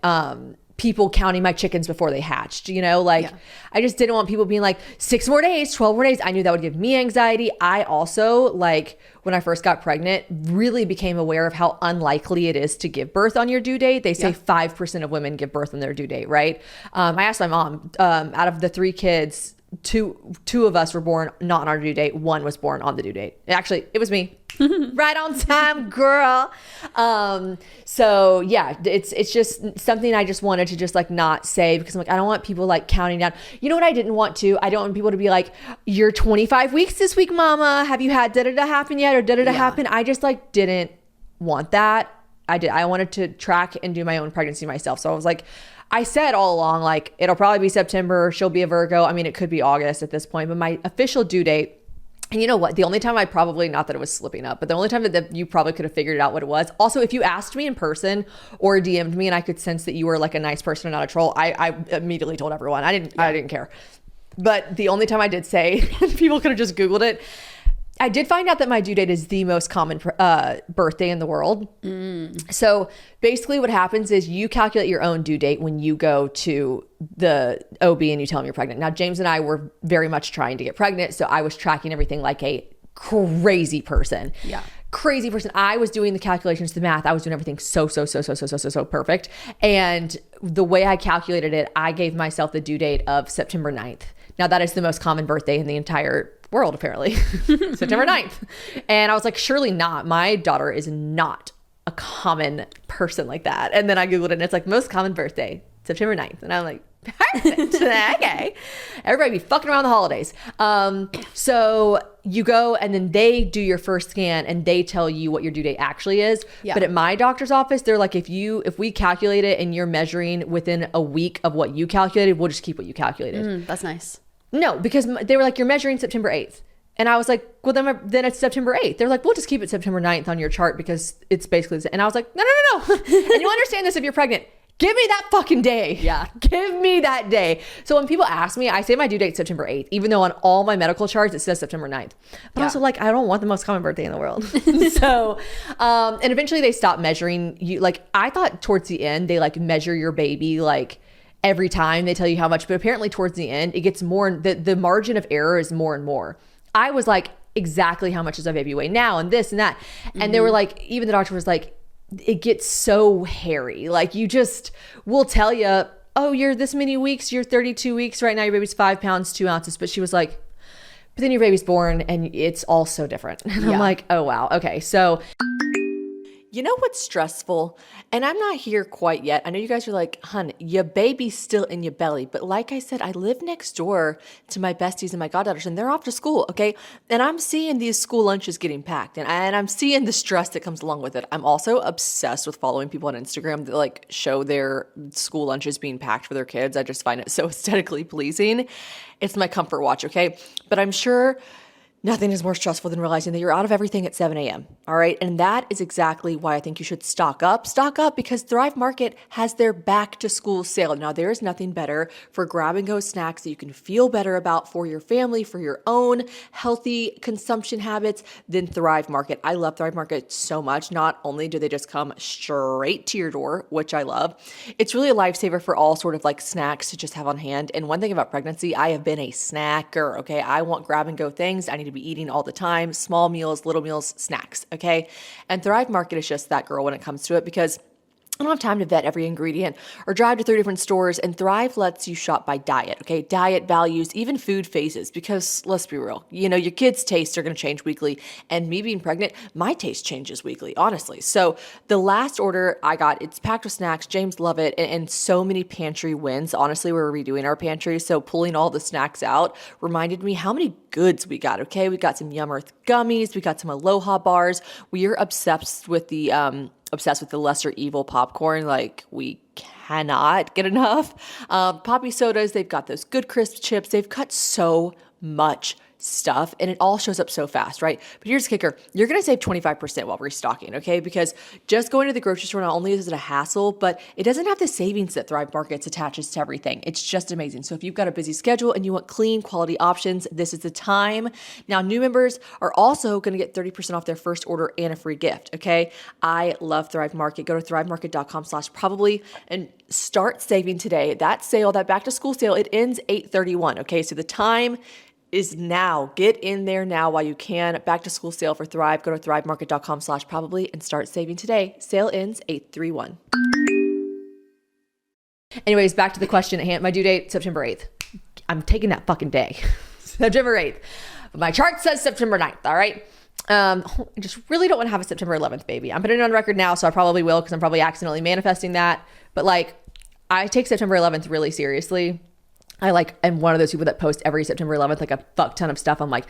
B: people counting my chickens before they hatched, you know, like I just didn't want people being like 6 more days, 12 more days. I knew that would give me anxiety. I also, like when I first got pregnant, really became aware of how unlikely it is to give birth on your due date. They say 5% of women give birth on their due date, right? I asked my mom, out of the 3 kids, two of us were born not on our due date. 1 was born on the due date. Actually, it was me. Right on time, girl. So yeah, it's just something I just wanted to just like not say, because I'm like, I don't want people like counting down. You know what I didn't want to? I don't want people to be like, you're 25 weeks this week, mama. Have you had da-da-da happen yet? Or da-da-da happen? I just like didn't want that. I wanted to track and do my own pregnancy myself. So I was like, I said all along, like, it'll probably be September. She'll be a Virgo. I mean, it could be August at this point, but my official due date, and you know what? The only time I probably, not that it was slipping up, but the only time that you probably could have figured out what it was. Also, if you asked me in person or DM'd me and I could sense that you were like a nice person and not a troll, I immediately told everyone. I didn't care. But the only time I did say, people could have just Googled it, I did find out that my due date is the most common birthday in the world. So basically what happens is you calculate your own due date when you go to the OB and you tell them you're pregnant. Now, James and I were very much trying to get pregnant, so I was tracking everything like a crazy person.
C: Yeah.
B: Crazy person. I was doing the calculations, the math. I was doing everything so perfect. And the way I calculated it, I gave myself the due date of September 9th. Now, that is the most common birthday in the entire world, apparently. September 9th. And I was like, surely not. My daughter is not a common person like that. And then I Googled it and it's like, most common birthday, September 9th. And I'm like, perfect. Okay. Everybody be fucking around the holidays. So you go and then they do your first scan and they tell you what your due date actually is. Yeah. But at my doctor's office, they're like, if we calculate it and you're measuring within a week of what you calculated, we'll just keep what you calculated.
C: That's nice.
B: No, because they were like, you're measuring September 8th. And I was like, well, then it's September 8th. They're like, we'll just keep it September 9th on your chart because it's basically the same. And I was like, no. And you understand this if you're pregnant. Give me that fucking day.
C: Yeah.
B: Give me that day. So when people ask me, I say my due date's September 8th, even though on all my medical charts, it says September 9th. But also like, I don't want the most common birthday in the world. So, and eventually they stopped measuring you. Like I thought towards the end, they like measure your baby like every time they tell you how much, but apparently towards the end, it gets more, the margin of error is more and more. I was like, exactly how much does my baby weigh now and this and that. And they were like, even the doctor was like, it gets so hairy. Like you just will tell you, oh, you're this many weeks, you're 32 weeks right now, your baby's 5 pounds, 2 ounces. But she was like, but then your baby's born and it's all so different. And I'm like, oh, wow. Okay. So
D: you know what's stressful? And I'm not here quite yet. I know you guys are like, hun, your baby's still in your belly. But like I said, I live next door to my besties and my goddaughters, and they're off to school, okay? And I'm seeing these school lunches getting packed, and I'm seeing the stress that comes along with it. I'm also obsessed with following people on Instagram that like show their school lunches being packed for their kids. I just find it so aesthetically pleasing. It's my comfort watch, okay? But I'm sure nothing is more stressful than realizing that you're out of everything at 7 a.m. All right. And that is exactly why I think you should stock up. Stock up because Thrive Market has their back to school sale. Now, there is nothing better for grab and go snacks that you can feel better about for your family, for your own healthy consumption habits than Thrive Market. I love Thrive Market so much. Not only do they just come straight to your door, which I love, it's really a lifesaver for all sort of like snacks to just have on hand. And one thing about pregnancy, I have been a snacker. Okay. I want grab and go things. I need to be eating all the time, small meals, little meals, snacks, okay? And Thrive Market is just that girl when it comes to it because I don't have time to vet every ingredient or drive to 3 different stores, and Thrive lets you shop by diet, okay? Diet, values, even food phases, because let's be real, you know, your kids' tastes are going to change weekly, and me being pregnant, my taste changes weekly, honestly. So the last order I got, it's packed with snacks. James love it, and so many pantry wins. Honestly, we're redoing our pantry, so pulling all the snacks out reminded me how many goods we got, okay? We got some Yum Earth gummies, we got some Aloha bars. We are obsessed with the lesser evil popcorn. Like we cannot get enough. Poppy sodas, they've got those good crisp chips. They've got so much stuff and it all shows up so fast, right? But here's the kicker. You're going to save 25% while restocking, okay? Because just going to the grocery store not only is it a hassle, but it doesn't have the savings that Thrive Markets attaches to everything. It's just amazing. So if you've got a busy schedule and you want clean, quality options, this is the time. Now, new members are also going to get 30% off their first order and a free gift, okay? I love Thrive Market. Go to thrivemarket.com/probably and start saving today. That sale, that back to school sale, it ends 8/31, okay? So the time is now. Get in there now while you can. Back to school sale for Thrive. Go to thrivemarket.com/probably and start saving today. Sale ends 8/31. Anyways, back to the question at hand. My due date, September 8th. I'm taking that fucking day. September 8th. My chart says September 9th. All right. I just really don't want to have a September 11th baby. I'm putting it on record now, so I probably will because I'm probably accidentally manifesting that. But like, I take September 11th really seriously. I like am one of those people that post every September 11th like a fuck ton of stuff. I'm like,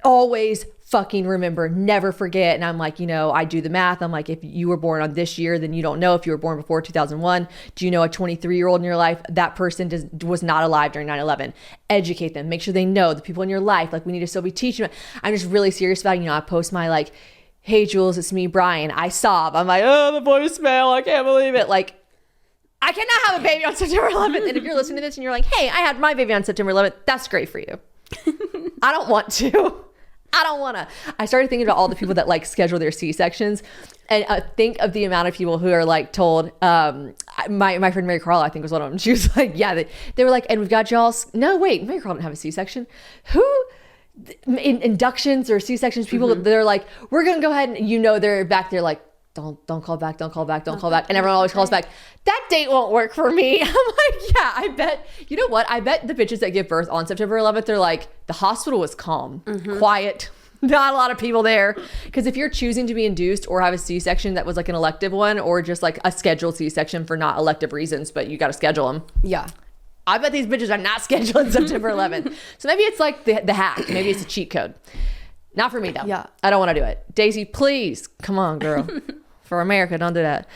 D: always fucking remember, never forget. And I'm like, you know, I do the math. I'm like, if you were born on this year, then you don't know if you were born before 2001. Do you know a 23-year-old in your life? That person was not alive during 9/11. Educate them. Make sure they know the people in your life. Like we need to still be teaching them. I'm just really serious about it. You know, I post my like, hey, Jules, it's me, Brian. I sob. I'm like, oh, the voicemail. I can't believe it. Like, I cannot have a baby on September 11th. And if you're listening to this and you're like, hey, I had my baby on September 11th, that's great for you. I don't want to. I don't want to. I started thinking about all the people that like schedule their C-sections and think of the amount of people who are like told, my friend Mary Carl, I think was one of them. She was like, yeah, they were like, and we've got y'all. No, wait, Mary Carl didn't have a C-section. Who? In inductions or C-sections, people, they're like, we're going to go ahead and, you know, they're back there like, don't call back. And everyone always calls back. That date won't work for me. I'm like, yeah, I bet, you know what? I bet the bitches that give birth on September 11th, they're like, the hospital was calm, quiet, not a lot of people there. Because if you're choosing to be induced or have a C-section that was like an elective one or just like a scheduled C-section for not elective reasons, but you got to schedule them.
C: Yeah.
B: I bet these bitches are not scheduled September 11th. So maybe it's like the hack. Maybe it's a cheat code. Not for me though.
C: Yeah.
B: I don't want to do it. Daisy, please. Come on, girl. For America, don't do that.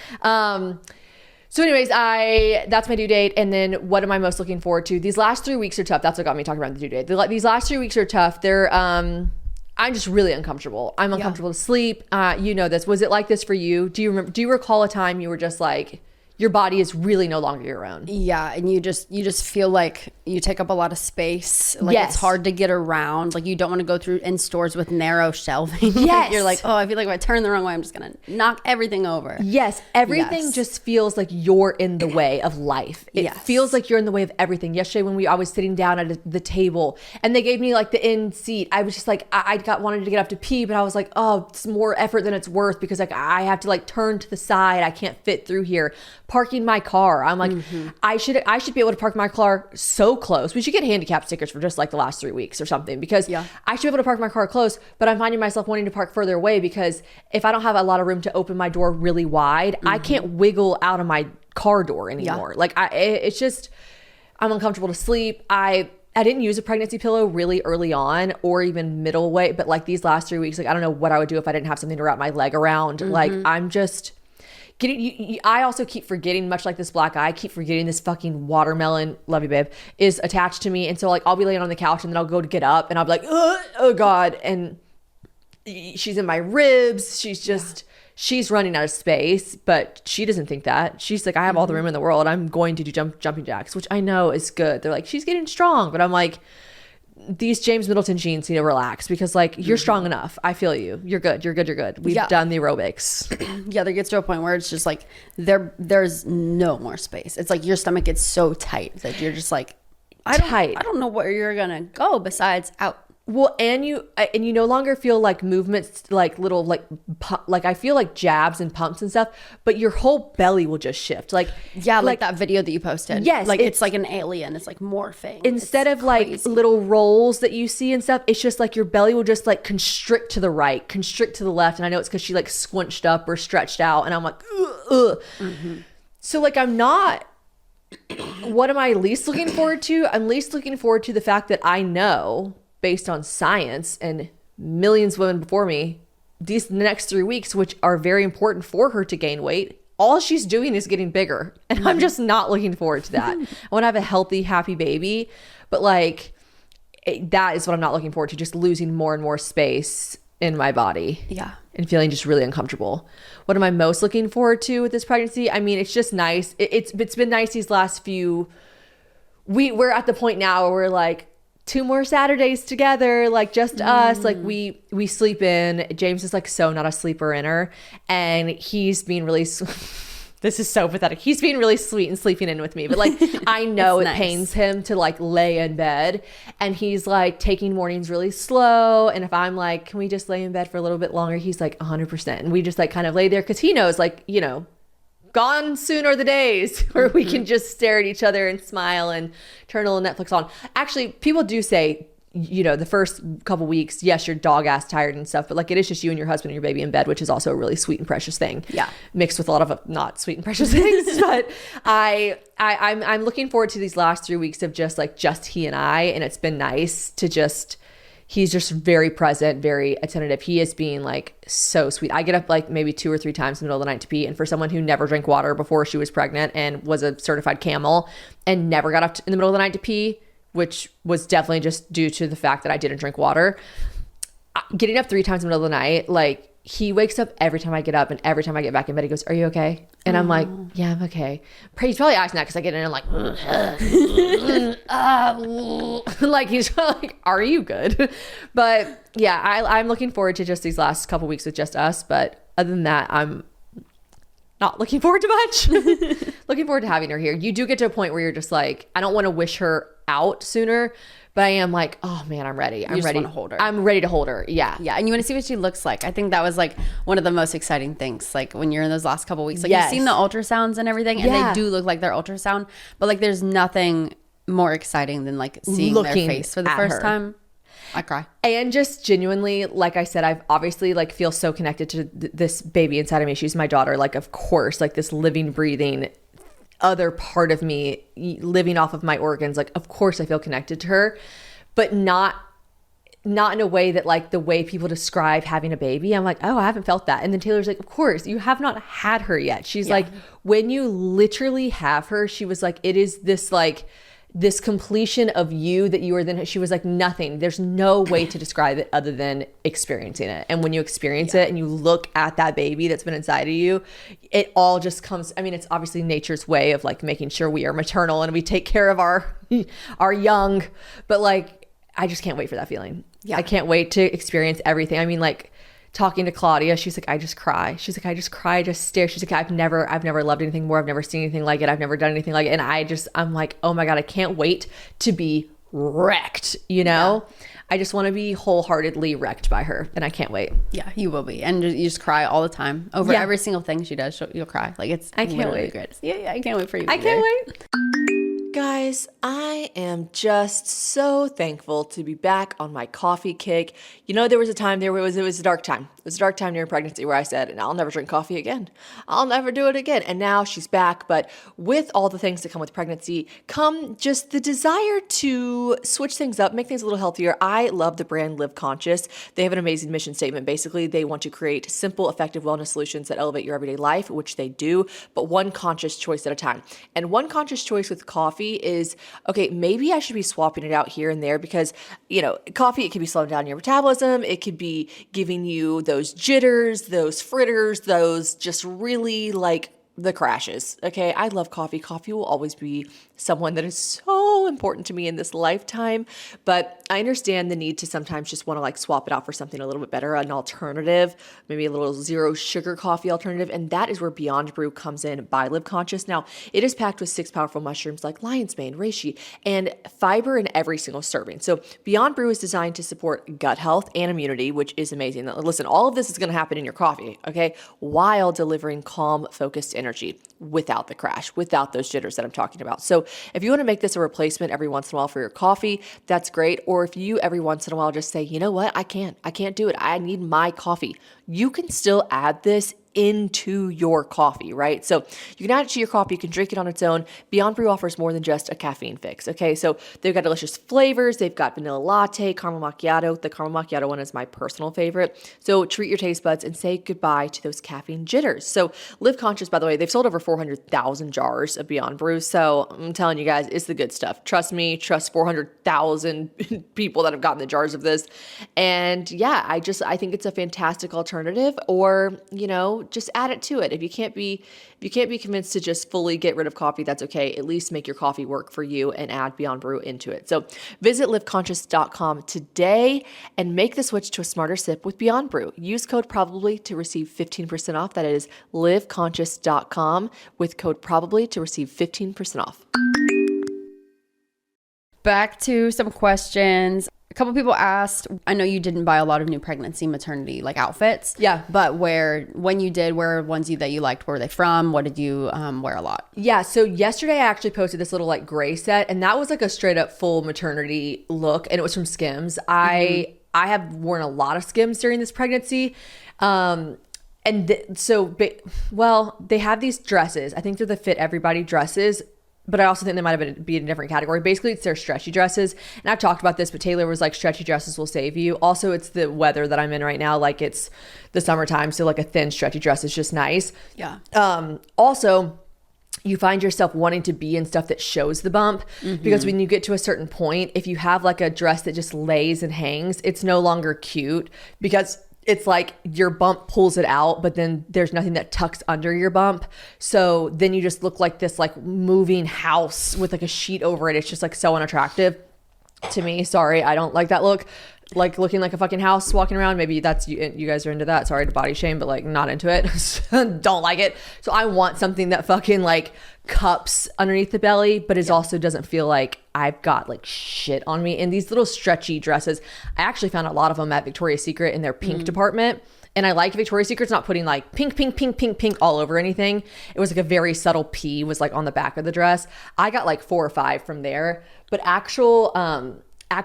B: So anyways, that's my due date. And then what am I most looking forward to? These last 3 weeks are tough. That's what got me talking about the due date. These last 3 weeks are tough. I'm just really uncomfortable. I'm uncomfortable to sleep. You know this. Was it like this for you? Do you recall a time you were just like, your body is really no longer your own?
C: Yeah, and you just feel like you take up a lot of space. Like it's hard to get around. Like you don't want to go through in stores with narrow shelving.
B: Yes.
C: You're like, oh, I feel like if I turn the wrong way, I'm just gonna knock everything over.
B: Yes, everything just feels like you're in the way of life. It feels like you're in the way of everything. Yesterday I was sitting down at the table and they gave me like the end seat, I was just like, wanted to get up to pee, but I was like, oh, it's more effort than it's worth because like I have to like turn to the side. I can't fit through here. Parking my car. I'm like, I should be able to park my car so close. We should get handicap stickers for just like the last 3 weeks or something because I should be able to park my car close, but I'm finding myself wanting to park further away because if I don't have a lot of room to open my door really wide, I can't wiggle out of my car door anymore. Like it's just, I'm uncomfortable to sleep. I didn't use a pregnancy pillow really early on or even middle way, but like these last 3 weeks, like I don't know what I would do if I didn't have something to wrap my leg around. Like I'm just I also keep forgetting, much like this black eye, I keep forgetting this fucking watermelon, love you babe, is attached to me. And so like I'll be laying on the couch and then I'll go to get up and I'll be like, oh God. And she's in my ribs. She's running out of space, but she doesn't think that. She's like, I have all the room in the world. I'm going to do jumping jacks, which I know is good. They're like, she's getting strong. But I'm like, these James Middleton jeans need to relax because like you're strong enough. I feel you. You're good. We've done the aerobics.
C: There gets to a point where it's just like there's no more space. It's like your stomach gets so tight that you're just like, I don't know where you're gonna go besides out.
B: Well, and you no longer feel like movements, like little like like I feel like jabs and pumps and stuff, but your whole belly will just shift. Like
C: like that video that you posted.
B: Yes,
C: like it's like an alien. It's like morphing.
B: Instead of like little rolls that you see and stuff, it's just like your belly will just like constrict to the right, constrict to the left, and I know it's because she like squinched up or stretched out, and I'm like, ugh. So like I'm not. What am I least looking forward to? I'm least looking forward to the fact that I know, based on science and millions of women before me, these next 3 weeks, which are very important for her to gain weight, all she's doing is getting bigger. And I'm just not looking forward to that. I want to have a healthy, happy baby. But like, that is what I'm not looking forward to, just losing more and more space in my body.
C: Yeah.
B: And feeling just really uncomfortable. What am I most looking forward to with this pregnancy? I mean, it's just nice. It's been nice these last few, we're at the point now where we're like, 2 more Saturdays together, like just us. Like we sleep in. James is like so not a sleeper inner, and he's being really this is so pathetic. He's being really sweet and sleeping in with me, but like I know it pains him to like lay in bed, and he's like taking mornings really slow. And if I'm like, can we just lay in bed for a little bit longer, he's like 100%, and we just like kind of lay there because he knows, like, you know, gone soon are the days where we can just stare at each other and smile and turn a little Netflix on. Actually, people do say, you know, the first couple weeks, yes, you're dog ass tired and stuff, but like it is just you and your husband and your baby in bed, which is also a really sweet and precious thing. Yeah. Mixed with a lot of not sweet and precious things. But I'm looking forward to these last 3 weeks of just he and I, and it's been nice to just, he's just very present, very attentive. He is being like so sweet. I get up like maybe 2 or 3 times in the middle of the night to pee. And for someone who never drank water before she was pregnant and was a certified camel and never got up in the middle of the night to pee, which was definitely just due to the fact that I didn't drink water, getting up 3 times in the middle of the night, like he wakes up every time I get up, and every time I get back in bed, he goes, "Are you okay?" And I'm like, "Yeah, I'm okay." He's probably asking that because I get in and I'm like, like he's like, "Are you good?" But yeah, I'm looking forward to just these last couple weeks with just us. But other than that, I'm not looking forward to much. Looking forward to having her here. You do get to a point where you're just like, I don't want to wish her out sooner, but I am like, oh man, I'm ready. I'm ready to hold her. I'm ready to hold her. Yeah.
C: Yeah. And you want to see what she looks like. I think that was like one of the most exciting things. Like when you're in those last couple weeks, like you've seen the ultrasounds and everything, and they do look like their ultrasound, but like there's nothing more exciting than like seeing their face for the first time. I cry.
B: And just genuinely, like I said, I've obviously like feel so connected to this baby inside of me. She's my daughter. Like, of course, like this living, breathing other part of me living off of my organs. Like, of course I feel connected to her, but not not in a way that like the way people describe having a baby. I'm like, oh, I haven't felt that. And then Taylor's like, of course, you have not had her yet. She's like, when you literally have her, she was like, it is this like this completion of you that you are then. She was like, nothing. There's no way to describe it other than experiencing it. And when you experience it and you look at that baby that's been inside of you, it all just comes. I mean, it's obviously nature's way of like making sure we are maternal and we take care of our young, but like, I just can't wait for that feeling. Yeah. I can't wait to experience everything. I mean, like talking to Claudia, she's like, I just cry. She's like, I just cry, I just stare. She's like, I've never loved anything more. I've never seen anything like it. I've never done anything like it. And I'm like, oh my God, I can't wait to be wrecked, you know? Yeah. I just want to be wholeheartedly wrecked by her, and I can't wait.
C: Yeah, you will be. And you just cry all the time over every single thing she does. You'll cry. Like I can't wait. Great. Yeah, I can't wait for you.
B: I can't wait.
D: Guys, I am just so thankful to be back on my coffee kick. You know, there was a time it was a dark time. It was a dark time during pregnancy where I said, and I'll never drink coffee again. I'll never do it again. And now she's back. But with all the things that come with pregnancy, come just the desire to switch things up, make things a little healthier. I love the brand Live Conscious. They have an amazing mission statement. Basically, they want to create simple, effective wellness solutions that elevate your everyday life, which they do, but one conscious choice at a time. And one conscious choice with coffee is, okay, maybe I should be swapping it out here and there because, you know, coffee, it could be slowing down your metabolism. It could be giving you those jitters, those fritters, those just really like the crashes. Okay. I love coffee. Coffee will always be someone that is so important to me in this lifetime, but I understand the need to sometimes just want to like swap it out for something a little bit better, an alternative, maybe a little zero sugar coffee alternative. And that is where Beyond Brew comes in by Live Conscious. Now it is packed with 6 powerful mushrooms like lion's mane, reishi, and fiber in every single serving. So Beyond Brew is designed to support gut health and immunity, which is amazing. Listen, all of this is going to happen in your coffee, okay? While delivering calm, focused energy without the crash, without those jitters that I'm talking about. So if you want to make this a replacement every once in a while for your coffee, that's great. Or if you every once in a while just say, you know what, I can't do it. I need my coffee. You can still add this into your coffee, right? So you can add it to your coffee. You can drink it on its own. Beyond Brew offers more than just a caffeine fix. Okay. So they've got delicious flavors. They've got vanilla latte, caramel macchiato. The caramel macchiato one is my personal favorite. So treat your taste buds and say goodbye to those caffeine jitters. So Live Conscious, by the way, they've sold over 400,000 jars of Beyond Brew. So I'm telling you guys, it's the good stuff. Trust me, trust 400,000 people that have gotten the jars of this. And yeah, I think it's a fantastic alternative, or, you know, just add it to it. If you can't be convinced to just fully get rid of coffee, that's okay. At least make your coffee work for you and add Beyond Brew into it. So visit liveconscious.com today and make the switch to a smarter sip with Beyond Brew. Use code PROBABLY to receive 15% off. That is liveconscious.com with code PROBABLY to receive 15% off.
C: Back to some questions. A couple people asked, I know you didn't buy a lot of new pregnancy maternity like outfits.
B: Yeah.
C: But when you did, where were ones that you liked? Where were they from? What did you wear a lot?
B: Yeah. So yesterday I actually posted this little like gray set, and that was like a straight up full maternity look, and it was from Skims. I have worn a lot of Skims during this pregnancy. They have these dresses. I think they're the Fit Everybody dresses, but I also think they might have be in a different category. Basically, it's their stretchy dresses. And I've talked about this, but Taylor was like, stretchy dresses will save you. Also, it's the weather that I'm in right now. Like, it's the summertime, so like a thin stretchy dress is just nice.
C: Yeah.
B: Also, you find yourself wanting to be in stuff that shows the bump, because when you get to a certain point, if you have like a dress that just lays and hangs, it's no longer cute, because it's like your bump pulls it out, but then there's nothing that tucks under your bump. So then you just look like this like moving house with like a sheet over it. It's just like so unattractive to me. Sorry, I don't like that look. Like looking like a fucking house walking around. Maybe that's you guys are into that. Sorry to body shame, but like not into it. Don't like it. So I want something that fucking like cups underneath the belly, but it also doesn't feel like I've got like shit on me. And these little stretchy dresses, I actually found a lot of them at Victoria's Secret in their pink department. And I like Victoria's Secret's not putting like pink, pink, pink, pink, pink all over anything. It was like a very subtle P was like on the back of the dress. I got like 4 or 5 from there, but actual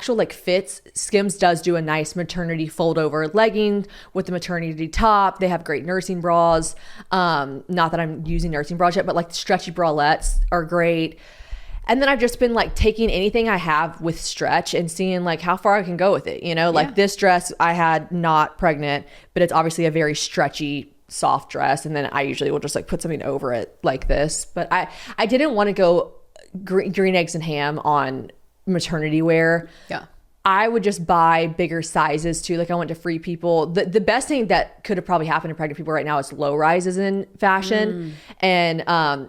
B: like fits, Skims does do a nice maternity fold over legging with the maternity top. They have great nursing bras. Not that I'm using nursing bras yet, but like stretchy bralettes are great. And then I've just been like taking anything I have with stretch and seeing like how far I can go with it. You know, like this dress I had not pregnant, but it's obviously a very stretchy, soft dress. And then I usually will just like put something over it like this. But I didn't want to go green eggs and ham on maternity wear.
C: Yeah.
B: I would just buy bigger sizes too. Like I went to Free People. The best thing that could have probably happened to pregnant people right now is low rises in fashion. And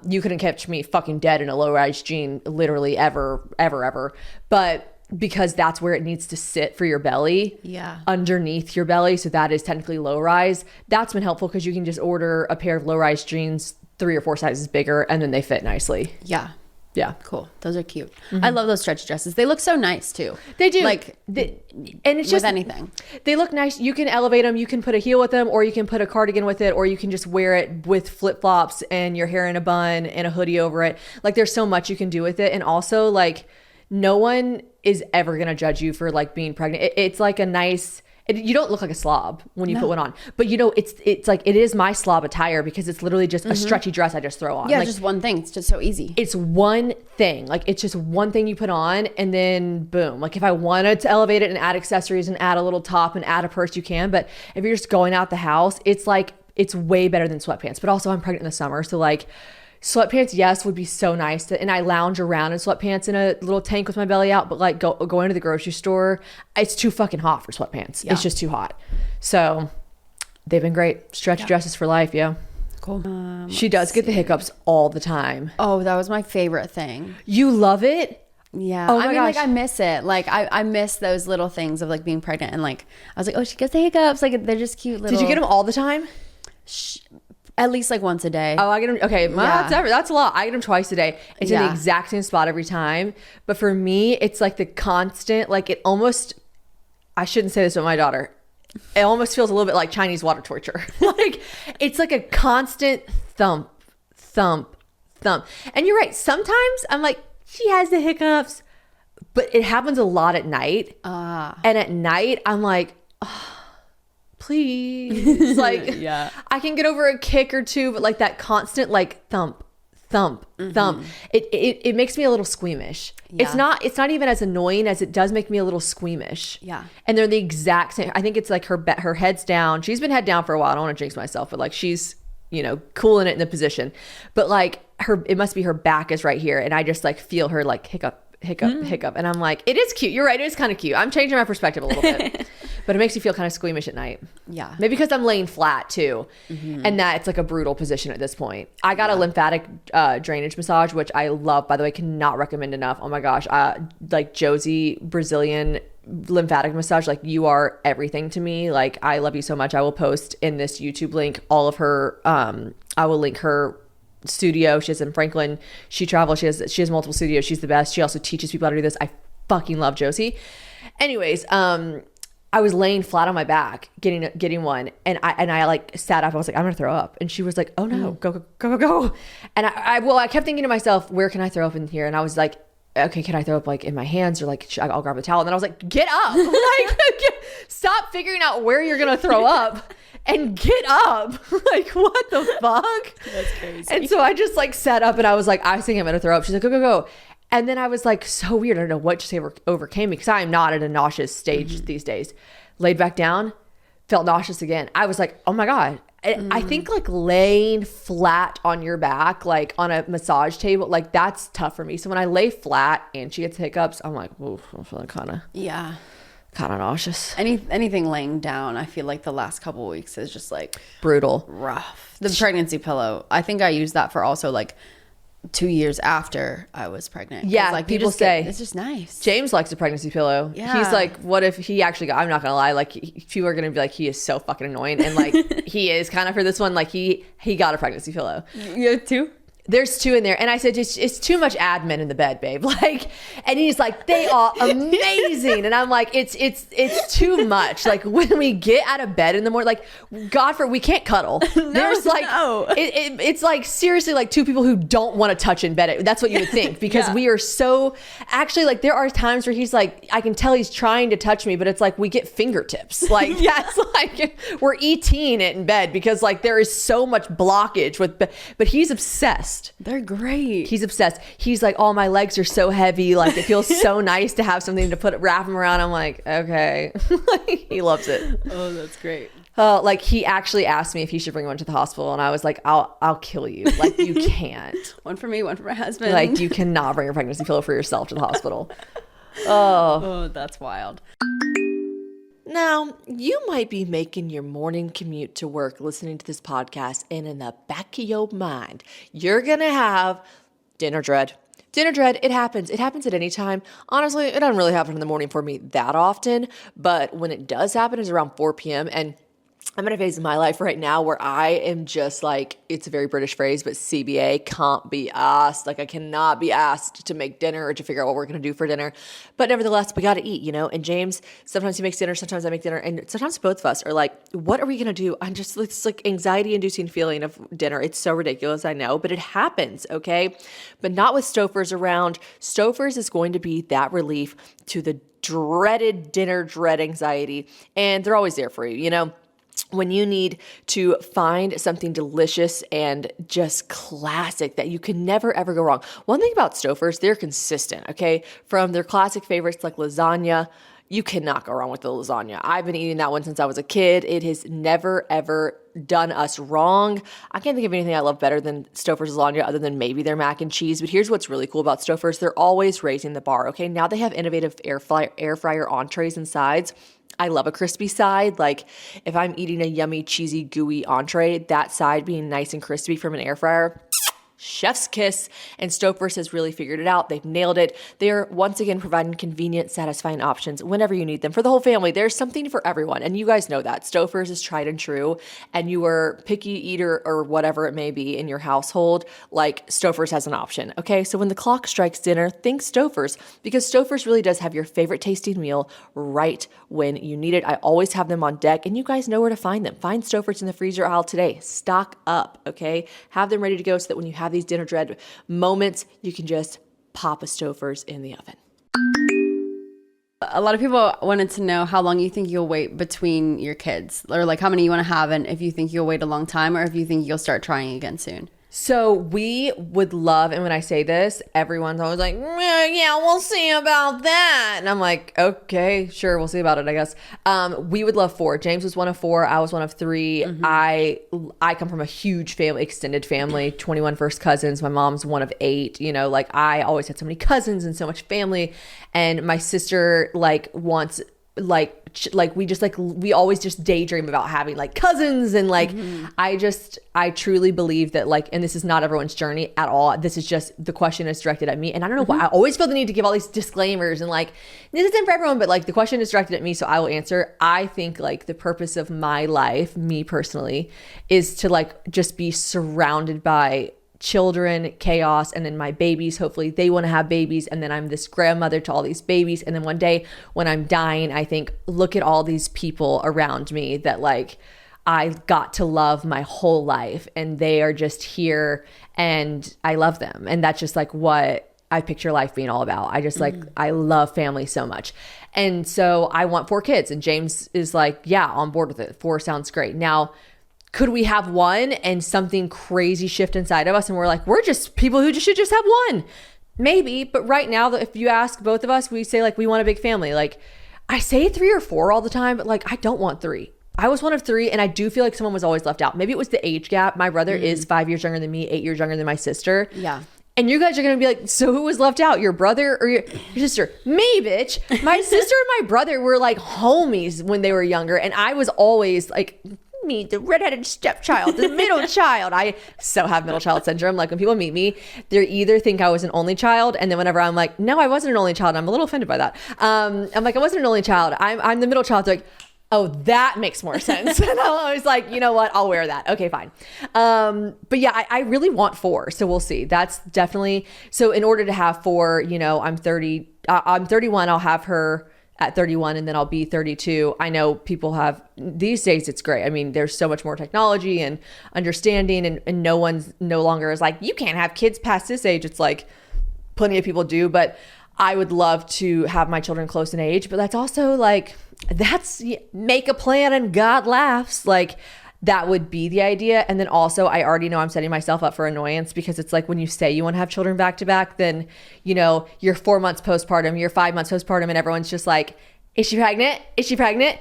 B: you couldn't catch me fucking dead in a low rise jean literally ever. But because that's where it needs to sit for your belly.
C: Yeah.
B: Underneath your belly. So that is technically low rise. That's been helpful because you can just order a pair of low rise jeans 3 or 4 sizes bigger and then they fit nicely.
C: Yeah.
B: Yeah.
C: Cool. Those are cute. I love those stretch dresses. They look so nice too.
B: They do.
C: Like,
B: and it's just
C: with anything.
B: They look nice. You can elevate them. You can put a heel with them, or you can put a cardigan with it, or you can just wear it with flip flops and your hair in a bun and a hoodie over it. Like there's so much you can do with it. And also like no one is ever going to judge you for like being pregnant. It's like a nice, you don't look like a slob when you put one on, but you know, it's like, it is my slob attire because it's literally just a stretchy dress I just throw on.
C: Yeah,
B: like,
C: just one thing. It's just so easy.
B: It's one thing. Like it's just one thing you put on and then boom. Like if I wanted to elevate it and add accessories and add a little top and add a purse, you can. But if you're just going out the house, it's like, it's way better than sweatpants. But also I'm pregnant in the summer. So like sweatpants, yes, would be so nice. And I lounge around in sweatpants in a little tank with my belly out. But like going to the grocery store, it's too fucking hot for sweatpants. Yeah. It's just too hot. So they've been great. Stretch dresses for life. Yeah.
C: Cool.
B: She does get the hiccups all the time.
C: Oh, that was my favorite thing.
B: You love it?
C: Yeah.
B: Oh my
C: I mean,
B: gosh.
C: like I miss it. Like I miss those little things of like being pregnant and like I was like, oh, she gets the hiccups. Like they're just cute little.
B: Did you get them all the time?
C: At least like once a day.
B: Oh, I get them. Okay, well, that's a lot. I get them twice a day. It's in the exact same spot every time. But for me, it's like the constant, like it almost, I shouldn't say this with my daughter. It almost feels a little bit like Chinese water torture. Like it's like a constant thump, thump, thump. And you're right. Sometimes I'm like, she has the hiccups, but it happens a lot at night. And at night, I'm like, oh, please. Like, I can get over a kick or two, but like that constant like thump, thump, thump. It makes me a little squeamish. Yeah. It's not even as annoying as it does make me a little squeamish.
C: Yeah.
B: And they're the exact same. I think it's like her head's down. She's been head down for a while. I don't want to jinx myself, but like she's, you know, cooling it in the position. But like it must be her back is right here. And I just like feel her like hiccup. And I'm like, it is cute. You're right. It is kind of cute. I'm changing my perspective a little bit, but it makes you feel kind of squeamish at night.
C: Yeah.
B: Maybe because I'm laying flat too. And that it's like a brutal position at this point. I got a lymphatic drainage massage, which I love, by the way, cannot recommend enough. Oh my gosh. Like Josie Brazilian lymphatic massage. Like you are everything to me. Like I love you so much. I will post in this YouTube link all of her, I will link her studio. She is in Franklin. She travels. She has multiple studios. She's the best. She also teaches people how to do this. I fucking love Josie. Anyways, I was laying flat on my back getting one, and I like sat up. I was like, I'm gonna throw up, and she was like, oh no, go. And I kept thinking to myself, where can I throw up in here? And I was like, okay, can I throw up like in my hands, or like I'll grab a towel? And then I was like, get up, like stop figuring out where you're gonna throw up. And get up. Like, what the fuck?
C: That's crazy.
B: And so I just like sat up and I was like, I think I'm gonna throw up. She's like, go. And then I was like, so weird. I don't know what just overcame me because I'm not at a nauseous stage these days. Laid back down, felt nauseous again. I was like, oh my God. I think like laying flat on your back, like on a massage table, like that's tough for me. So when I lay flat and she gets hiccups, I'm like, ooh, I'm feeling kind of nauseous.
C: Anything laying down, I feel like the last couple of weeks is just like
B: brutal,
C: rough. The pregnancy pillow, I think I used that for also like 2 years after I was pregnant.
B: Yeah,
C: like
B: people say
C: it's just nice.
B: James likes a pregnancy pillow. Yeah, he's like, what if he actually got? I'm not gonna lie, like people are gonna be like, he is so fucking annoying, and like he is kind of for this one. Like he got a pregnancy pillow.
C: You have two?
B: There's 2 in there. And I said, it's too much admin in the bed, babe. Like, and he's like, they are amazing. And I'm like, it's too much. Like when we get out of bed in the morning, like we can't cuddle. There's like, it's like seriously like 2 people who don't want to touch in bed. That's what you would think because we are so actually like there are times where he's like, I can tell he's trying to touch me, but it's like we get fingertips. Like that's like we're ETing it in bed because like there is so much blockage but he's obsessed. obsessed.
C: They're great.
B: He's obsessed. He's like, oh, my legs are so heavy. Like, it feels so nice to have something to wrap him around. I'm like, okay. He loves it.
C: Oh, that's great.
B: Like, he actually asked me if he should bring one to the hospital, and I was like, I'll kill you. Like, you can't.
C: One for me, one for my husband.
B: Like, you cannot bring a pregnancy pillow for yourself to the hospital.
C: Oh, that's wild.
D: Now, you might be making your morning commute to work listening to this podcast, and in the back of your mind, you're going to have dinner dread. Dinner dread, it happens. It happens at any time. Honestly, it doesn't really happen in the morning for me that often, but when it does happen, it's around 4 p.m., and I'm in a phase of my life right now where I am just like, it's a very British phrase, but CBA, can't be asked. Like, I cannot be asked to make dinner or to figure out what we're going to do for dinner. But nevertheless, we got to eat, And James, sometimes he makes dinner, sometimes I make dinner. And sometimes both of us are like, what are we going to do? It's like anxiety-inducing feeling of dinner. It's so ridiculous, I know, but it happens, okay? But not with Stouffer's around. Stouffer's is going to be that relief to the dreaded dinner dread anxiety. And they're always there for you, When you need to find something delicious and just classic that you can never, ever go wrong. One thing about Stouffer's, they're consistent, okay? From their classic favorites like lasagna, you cannot go wrong with the lasagna. I've been eating that one since I was a kid. It has never, ever done us wrong. I can't think of anything I love better than Stouffer's lasagna other than maybe their mac and cheese. But here's what's really cool about Stouffer's. They're always raising the bar, okay? Now they have innovative air fryer entrees and sides. I love a crispy side. Like, if I'm eating a yummy, cheesy, gooey entree, that side being nice and crispy from an air fryer, chef's kiss. And Stouffer's has really figured it out. They've nailed it. They're once again providing convenient, satisfying options whenever you need them for the whole family. There's something for everyone. And you guys know that. Stouffer's is tried and true. And you are picky eater or whatever it may be in your household, like Stouffer's has an option. Okay. So when the clock strikes dinner, think Stouffer's, because Stouffer's really does have your favorite tasting meal right when you need it. I always have them on deck, and you guys know where to find them. Find Stouffer's in the freezer aisle today. Stock up. Okay. Have them ready to go so that when you have these dinner dread moments, you can just pop a Stouffer's in the oven.
C: A lot of people wanted to know how long you think you'll wait between your kids, or like how many you want to have, and if you think you'll wait a long time, or if you think you'll start trying again soon.
B: So we would love, and when I say this, everyone's always like, yeah, we'll see about that. And I'm like, okay, sure, we'll see about it, I guess. We would love 4. James was one of 4. I was one of 3. Mm-hmm. I come from a huge family, extended family, 21 first cousins. My mom's one of 8. Like, I always had so many cousins and so much family. And my sister wants we always just daydream about having like cousins, and like I truly believe that, like, and this is not everyone's journey at all. This is just, the question is directed at me, and I don't know why I always feel the need to give all these disclaimers and like, this isn't for everyone, but like the question is directed at me, so I will answer. I think like the purpose of my life, me personally, is to like just be surrounded by children, chaos, and then my babies, hopefully they want to have babies, and then I'm this grandmother to all these babies, and then one day when I'm dying, I think, look at all these people around me that like I got to love my whole life, and they are just here and I love them. And that's just like what I picture life being all about. I just like, I love family so much. And so I want 4 kids, and James is like, yeah, on board with it. 4 sounds great. Now, could we have 1 and something crazy shift inside of us and we're like, we're just people who should just have 1? Maybe. But right now, if you ask both of us, we say like, we want a big family. Like, I say 3 or 4 all the time, but like, I don't want 3. I was one of 3, and I do feel like someone was always left out. Maybe it was the age gap. My brother is 5 years younger than me, 8 years younger than my sister.
C: Yeah.
B: And you guys are going to be like, so who was left out? Your brother or your sister? Me, bitch. My sister and my brother were like homies when they were younger. And I was always like, me, the redheaded stepchild, the middle child. I so have middle child syndrome. Like, when people meet me, they either think I was an only child, and then whenever I'm like, no, I wasn't an only child, I'm a little offended by that. I'm like, I wasn't an only child. I'm the middle child. They're like, oh, that makes more sense. And I'm always like, you know what? I'll wear that. Okay, fine. But yeah, I really want 4. So we'll see. That's definitely, so in order to have 4, I'm 31. I'll have her at 31, and then I'll be 32. I know people have, these days it's great. I mean, there's so much more technology and understanding, and no one's no longer is like, you can't have kids past this age. It's like plenty of people do, but I would love to have my children close in age, but that's also like, that's make a plan and God laughs. Like, that would be the idea. And then also I already know I'm setting myself up for annoyance, because it's like when you say you want to have children back to back, then, you know, you're 4 months postpartum, you're 5 months postpartum, and everyone's just like, is she pregnant? Is she pregnant?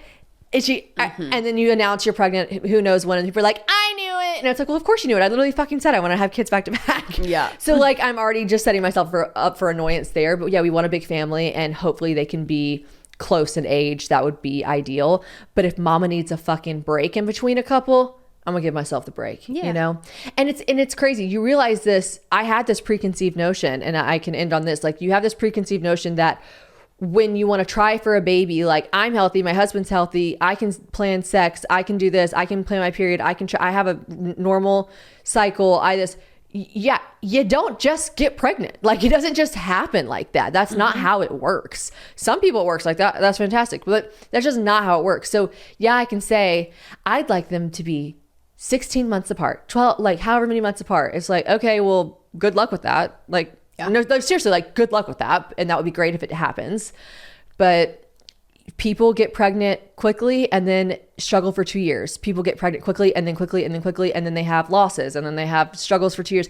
B: Is she? And then you announce you're pregnant, who knows when, and people are like, I knew it. And it's like, well, of course you knew it. I literally fucking said I want to have kids back to back.
C: Yeah.
B: So like, I'm already just setting myself up for annoyance there. But yeah, we want a big family, and hopefully they can be close in age. That would be ideal. But if mama needs a fucking break in between a couple, I'm gonna give myself the break, you know? And it's crazy. You realize this, I had this preconceived notion, and I can end on this. Like, you have this preconceived notion that when you want to try for a baby, like, I'm healthy, my husband's healthy, I can plan sex, I can do this, I can plan my period, I have a normal cycle, yeah, you don't just get pregnant. Like, it doesn't just happen like that. That's not how it works. Some people it works like that. That's fantastic. But that's just not how it works. So yeah, I can say I'd like them to be 16 months apart, 12, like however many months apart. It's like, okay, well, good luck with that. Like, no, seriously, like, good luck with that. And that would be great if it happens. But people get pregnant quickly and then struggle for 2 years. People get pregnant quickly and then quickly and then quickly, and then they have losses, and then they have struggles for 2 years.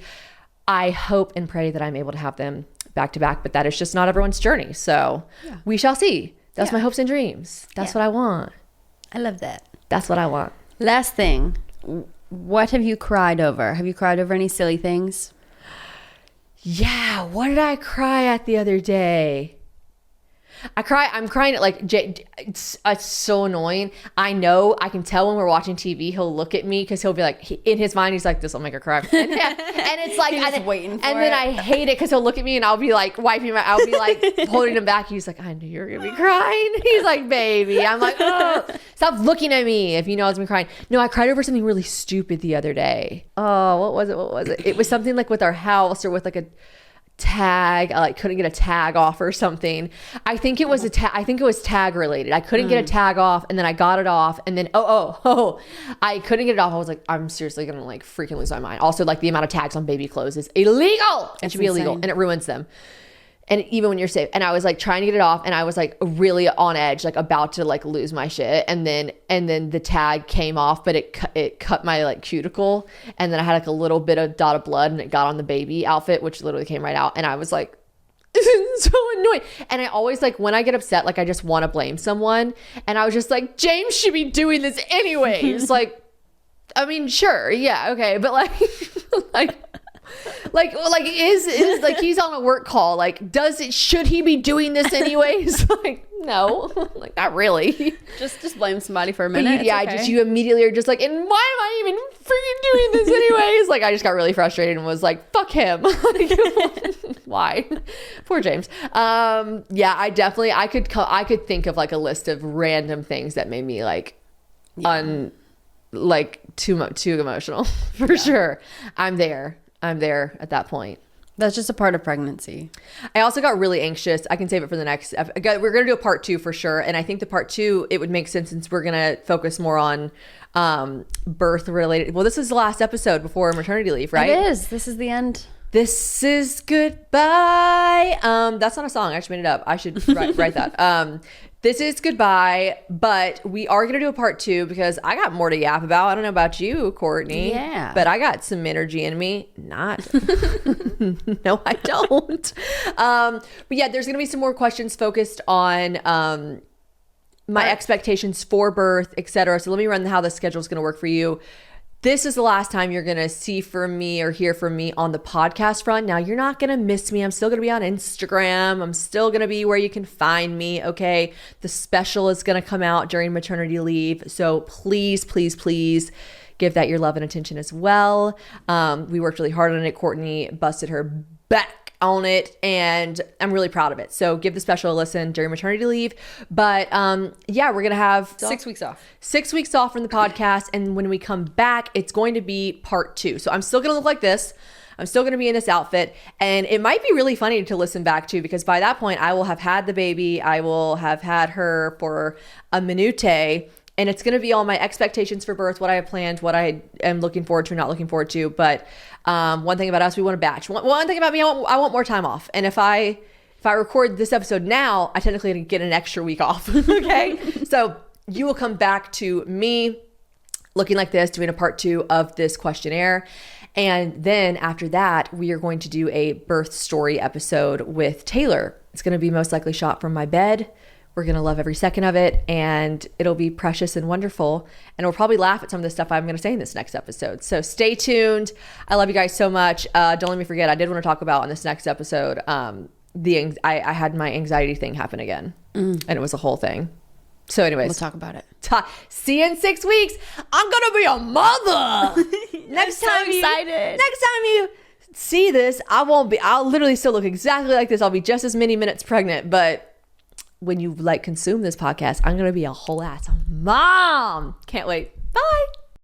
B: I hope and pray that I'm able to have them back to back, but that is just not everyone's journey. So we shall see. That's my hopes and dreams. That's what I want.
C: I love that.
B: That's what I want.
C: Last thing. What have you cried over? Have you cried over any silly things?
B: Yeah. What did I cry at the other day? I'm crying at like, it's so annoying. I know, I can tell when we're watching TV, he'll look at me because he'll be like, in his mind, he's like, this will make her cry. And it's like,
C: he's waiting for
B: and then I hate it because he'll look at me and I'll be like wiping my, I'll be like holding him back. He's like, I knew you were going to be crying. He's like, baby. I'm like, oh, stop looking at me if you know I was going to be crying. No, I cried over something really stupid the other day. Oh, what was it? It was something like with our house, or with like a tag. I like couldn't get a tag off or something. I think it was I think it was tag related. I couldn't get a tag off, and then I got it off, and then I couldn't get it off. I was like, I'm seriously gonna like freaking lose my mind. Also, like, the amount of tags on baby clothes is illegal. It should be illegal, and it ruins them. And even when you're safe. And I was like trying to get it off, and I was like really on edge, like about to like lose my shit. And then the tag came off, but it cut my like cuticle. And then I had like a little bit of dot of blood, and it got on the baby outfit, which literally came right out. And I was like, this is so annoying. And I always, like, when I get upset, like, I just want to blame someone. And I was just like, James should be doing this anyways. Like, I mean, sure. Yeah. Okay. But like, is like, he's on a work call. Like, should he be doing this anyways? Like, no, like, not really.
C: Just blame somebody for a minute.
B: Yeah, okay. You immediately are just like, and why am I even freaking doing this anyways? Like, I just got really frustrated and was like, fuck him. Like, why? Poor James. Yeah, I could think of like a list of random things that made me like too emotional for sure. I'm there at that point.
C: That's just a part of pregnancy.
B: I also got really anxious. I can save it for the next. We're going to do a part 2 for sure. And I think the part 2, it would make sense since we're going to focus more on birth related. Well, this is the last episode before maternity leave, right?
C: It is. This is the end.
B: This is goodbye. That's not a song. I just made it up. I should write that. This is goodbye, but we are going to do a part 2 because I got more to yap about. I don't know about you, Courtney.
C: Yeah.
B: But I got some energy in me. Not. No, I don't. But yeah, there's going to be some more questions focused on my expectations for birth, etc. So let me run how the schedule is going to work for you. This is the last time you're going to see from me or hear from me on the podcast front. Now, you're not going to miss me. I'm still going to be on Instagram. I'm still going to be where you can find me, okay? The special is going to come out during maternity leave. So please, please, please give that your love and attention as well. We worked really hard on it. Courtney busted her back on it, and I'm really proud of it. So give the special a listen during maternity leave. But yeah, we're gonna have
C: 6 weeks off.
B: 6 weeks off from the podcast, and when we come back, it's going to be part 2. So I'm still gonna look like this. I'm still gonna be in this outfit, and it might be really funny to listen back to, because by that point I will have had the baby. I will have had her for a minute. And it's going to be all my expectations for birth, what I have planned, what I am looking forward to, not looking forward to. But one thing about us, we want to batch. One thing about me, I want more time off. And if I record this episode now, I technically get an extra week off. Okay? So you will come back to me looking like this, doing a part 2 of this questionnaire. And then after that, we are going to do a birth story episode with Taylor. It's going to be most likely shot from my bed. We're going to love every second of it, and it'll be precious and wonderful. And we'll probably laugh at some of the stuff I'm going to say in this next episode. So stay tuned. I love you guys so much. Don't let me forget, I did want to talk about on this next episode, I had my anxiety thing happen again, and it was a whole thing. So anyways,
C: we'll talk about it.
B: See you in 6 weeks. I'm going to be a mother. Next time you see this, I'll literally still look exactly like this. I'll be just as many minutes pregnant, but when you consume this podcast, I'm going to be a whole ass mom. Can't wait. Bye.